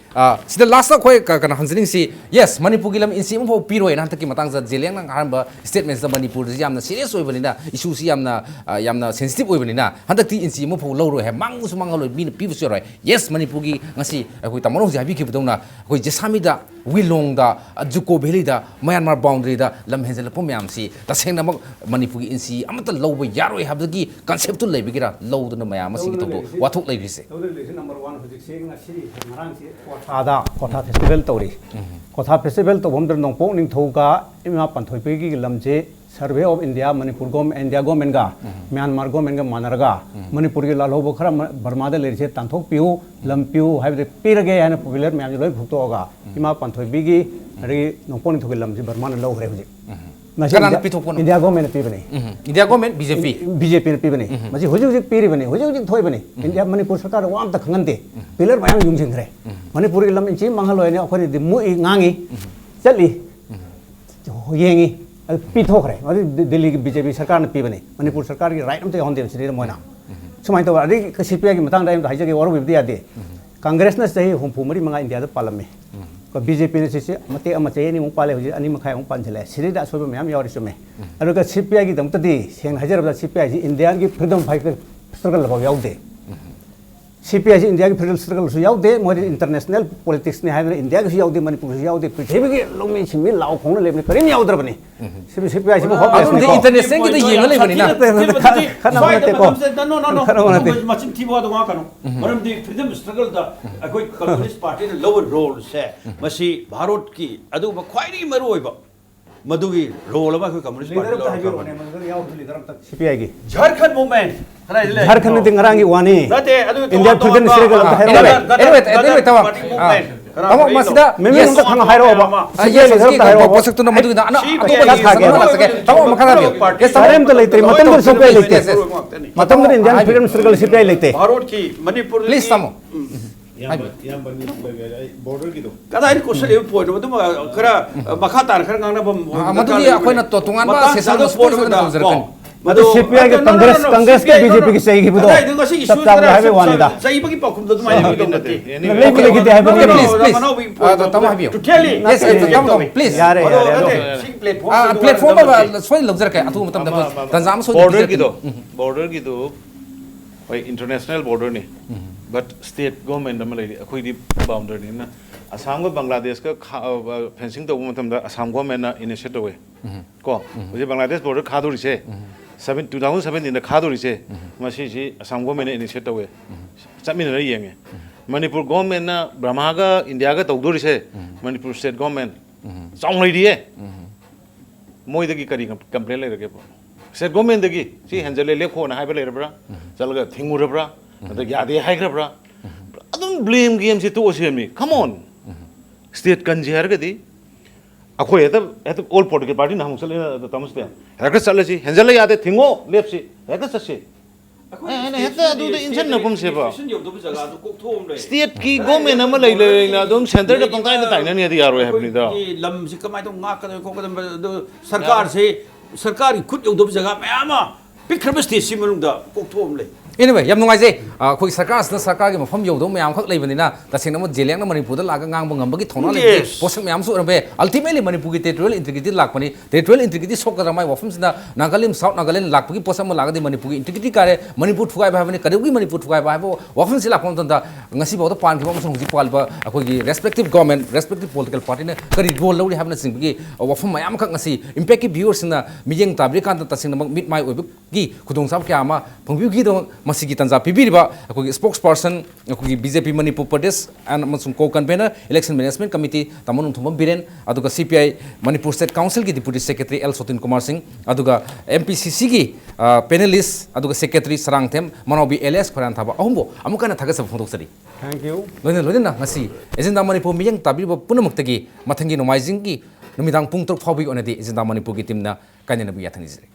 Si the last koi kana hansiling si yes Manipur gilam insi mo piro en hantaki matang sa Zeliang nang haramba statements sa Manipur yamna serious oi banina issue si yamna sensitive oi banina hantak ti insi mo pho loro he mang su mang lo bin pivu si roi yes Manipur gi ngasi koi tamono jabi ki budona koi jesami da wilong da juko valley da Myanmar boundary da lam hensel po myam si ta seng na Manipur gi insi amata lobo yaroi habdagi concept tu leibigira lo do na mayam si to wathok leibi se number 1 hojik se ngarang Ada Kotha Festival Tori. Kotha Festival to Wonder Nongpong Ning Thoga, Ima Panthoipegi Lamje, Survey of India, Manipur Gom, India Gomenga, Myanmar Gomenga Manarga, Manipur Lalo Bokra, Barmada Lerche, Tantok Piu, Lampiu, have the Pirage and a popular Manuel Putoga, Ima Panthoipegi, Re Nongpong to Lamji, Barman Low Revuji. India government pibani. India government BJP pibani. Masi hujung pibani, hujung toy bani. India Manipur sarkar wam tak ngante. Pilar bayang yung singre. Manipur ilam inchi mangalo ini akori di mui ngangi. Jali. Yengi. Pito kre. Masi Delhi BJP sarkar ne pibani. Manipur sarkar ki right amte honde sini moina. Sumai to adi CPI ki matang daim haja ki oru bibdi adi. Congress na sahi hum pumari manga India da palame. BJP ne sisi mate amache ni mung pale hoji ani makhai mung panchale siri da sobe myam yawri sume aro ka CPI gi damta di seng hajar da CPI ji Indian gi freedom fighter struggle ba yaude CPI India की federal struggle से याउदे Modi international politics ने highway India की याउदे मणिपुर से याउदे पृथ्वी के loamy Singh लाउ खोंग लेबने करिन याउदर बनी CPI से बहुत इंटरनेशनल की तो ये ले बनी ना खाना बनाते को नो खाना बनाते मचिन थी बात वहां कनो मरम दी फ्रीडम स्ट्रगल दा कोई कम्युनिस्ट पार्टी ने लोअर रोल से मसी भारत की अदु ख्वाइरी मरु होइबा मधुगी रोल अमा कोई कम्युनिस्ट पार्टी CPI की झारखंड मूवमेंट झारखंड में तिंगरांगी वानी India freedom struggle anyway tawa tawa masida मेमे हम खाना हाइरो बा yes yes ko posek tu na madu na ato ba tha ke na sake tawa makana bi ये सारे में तो लेते मतम कर CPI लेते मतम कर इंडियन फ्रीडम स्ट्रगल CPI लेते भारत की मणिपुर please tamo border की तो कदा इन क्वेश्चन ए पॉइंट मदुम खरा मखा तार खरा गांगना बम मधुगी अखोइना तो तुंगान बा सेशन स्पोर्ट्स ना जरकन मधु CPI के कांग्रेस के बीजेपी की सही की बुदो सत्ता में है वानी दा सही बगी पकुम दो तुम्हारे भी नते लेकिन लेकिन है please tamo habiyo to tell you yes tamo please यार प्लेटफॉर्म बा सोई लग जरके अतु मतलब दा तंजाम सो border की तो भाई इंटरनेशनल बॉर्डर ने बट स्टेट गवर्नमेंट में लेडी अखोई दी बाउंड्री ना असम को बांग्लादेश का फेंसिंग तो मतलब दा असम गवर्नमेंट ना इनिशिएट हुए को मुझे बांग्लादेश बॉर्डर खादोरी से 2017 दा खादोरी से मसी जी असम गवर्नमेंट ने इनिशिएट हुए चमिन रही येंगे मणिपुर गवर्नमेंट ना ब्रह्मा का इंडिया का तौदोरी से मणिपुर स्टेट गवर्नमेंट चांग लेडी है मोई दगी करी कंप्लेन ले रखे स्टेट गवर्नमेंट दगी सी हेंजले लेखो ना हाइबे लेरब्रा चलगा थिंगुरब्रा अद यादे हाइग्रब्रा अदुम ब्लेम गेम से तो ओसेमी कम ऑन स्टेट कंजेर गदी अखोय एत ऑल पॉलिटिकल पार्टी ना हम चले तमस्ते हेक चले सी हेंजले यादे थिंगो लेप सी हेक ससे एने हेत अदु इंसन नपम से बा स्टेट की गवर्नमेंट अमा लई लेना अदुम सेंटर द पंकाय न ताइना नि यारो हैबनी दा लम से कमाई तो ngak का को सरकार से सरकार की खुद योदब जगह मैम पिखरब स्टेट से मनुंदा कोक्थोम ले anyway yam nungai je khoi sarkar na sarkar gi mafam yodom mayam khak leibani na taseng na Zeliang na Manipur da laga ngang bangam bagi thona le posang mayam su be ultimately Manipur gi territorial integrity lakpani territorial integrity sok ka ramai wafam sina Nagalim South Nagaland lakpagi posam ma laga di Manipur gi integrity kare Manipur thugai ba habani kadugi Manipur thugai ba habo wafam sila pom tanda ngasi ba da pan gi bam song ji pal ba khoi gi respective government respective political party ne kari role lori habna sing gi wafam mayam khak ngasi impact ki viewers na miyeng tabri kan ta taseng na mit mai oib gi khudong sab kya ma phongbiu gi do masigi tanza pibiriba akogi spokesperson akogi BJP Manipur Pradesh and amasung co-convener election management committee tamonung thumam biren aduga CPI Manipur State Council ki deputy secretary L Sotin Kumar Singh aduga MPCC ki panelist aduga secretary Sarangthem manobi LS khoran thaba ahumbo amukana thagasa phondoksari thank you loina na ngasi agenda Manipur miyang tabiba punamuktagi mathangi nomaijing ki numidang pung 3 phawi onadi agenda Manipur ki team na kainana bi yathani jire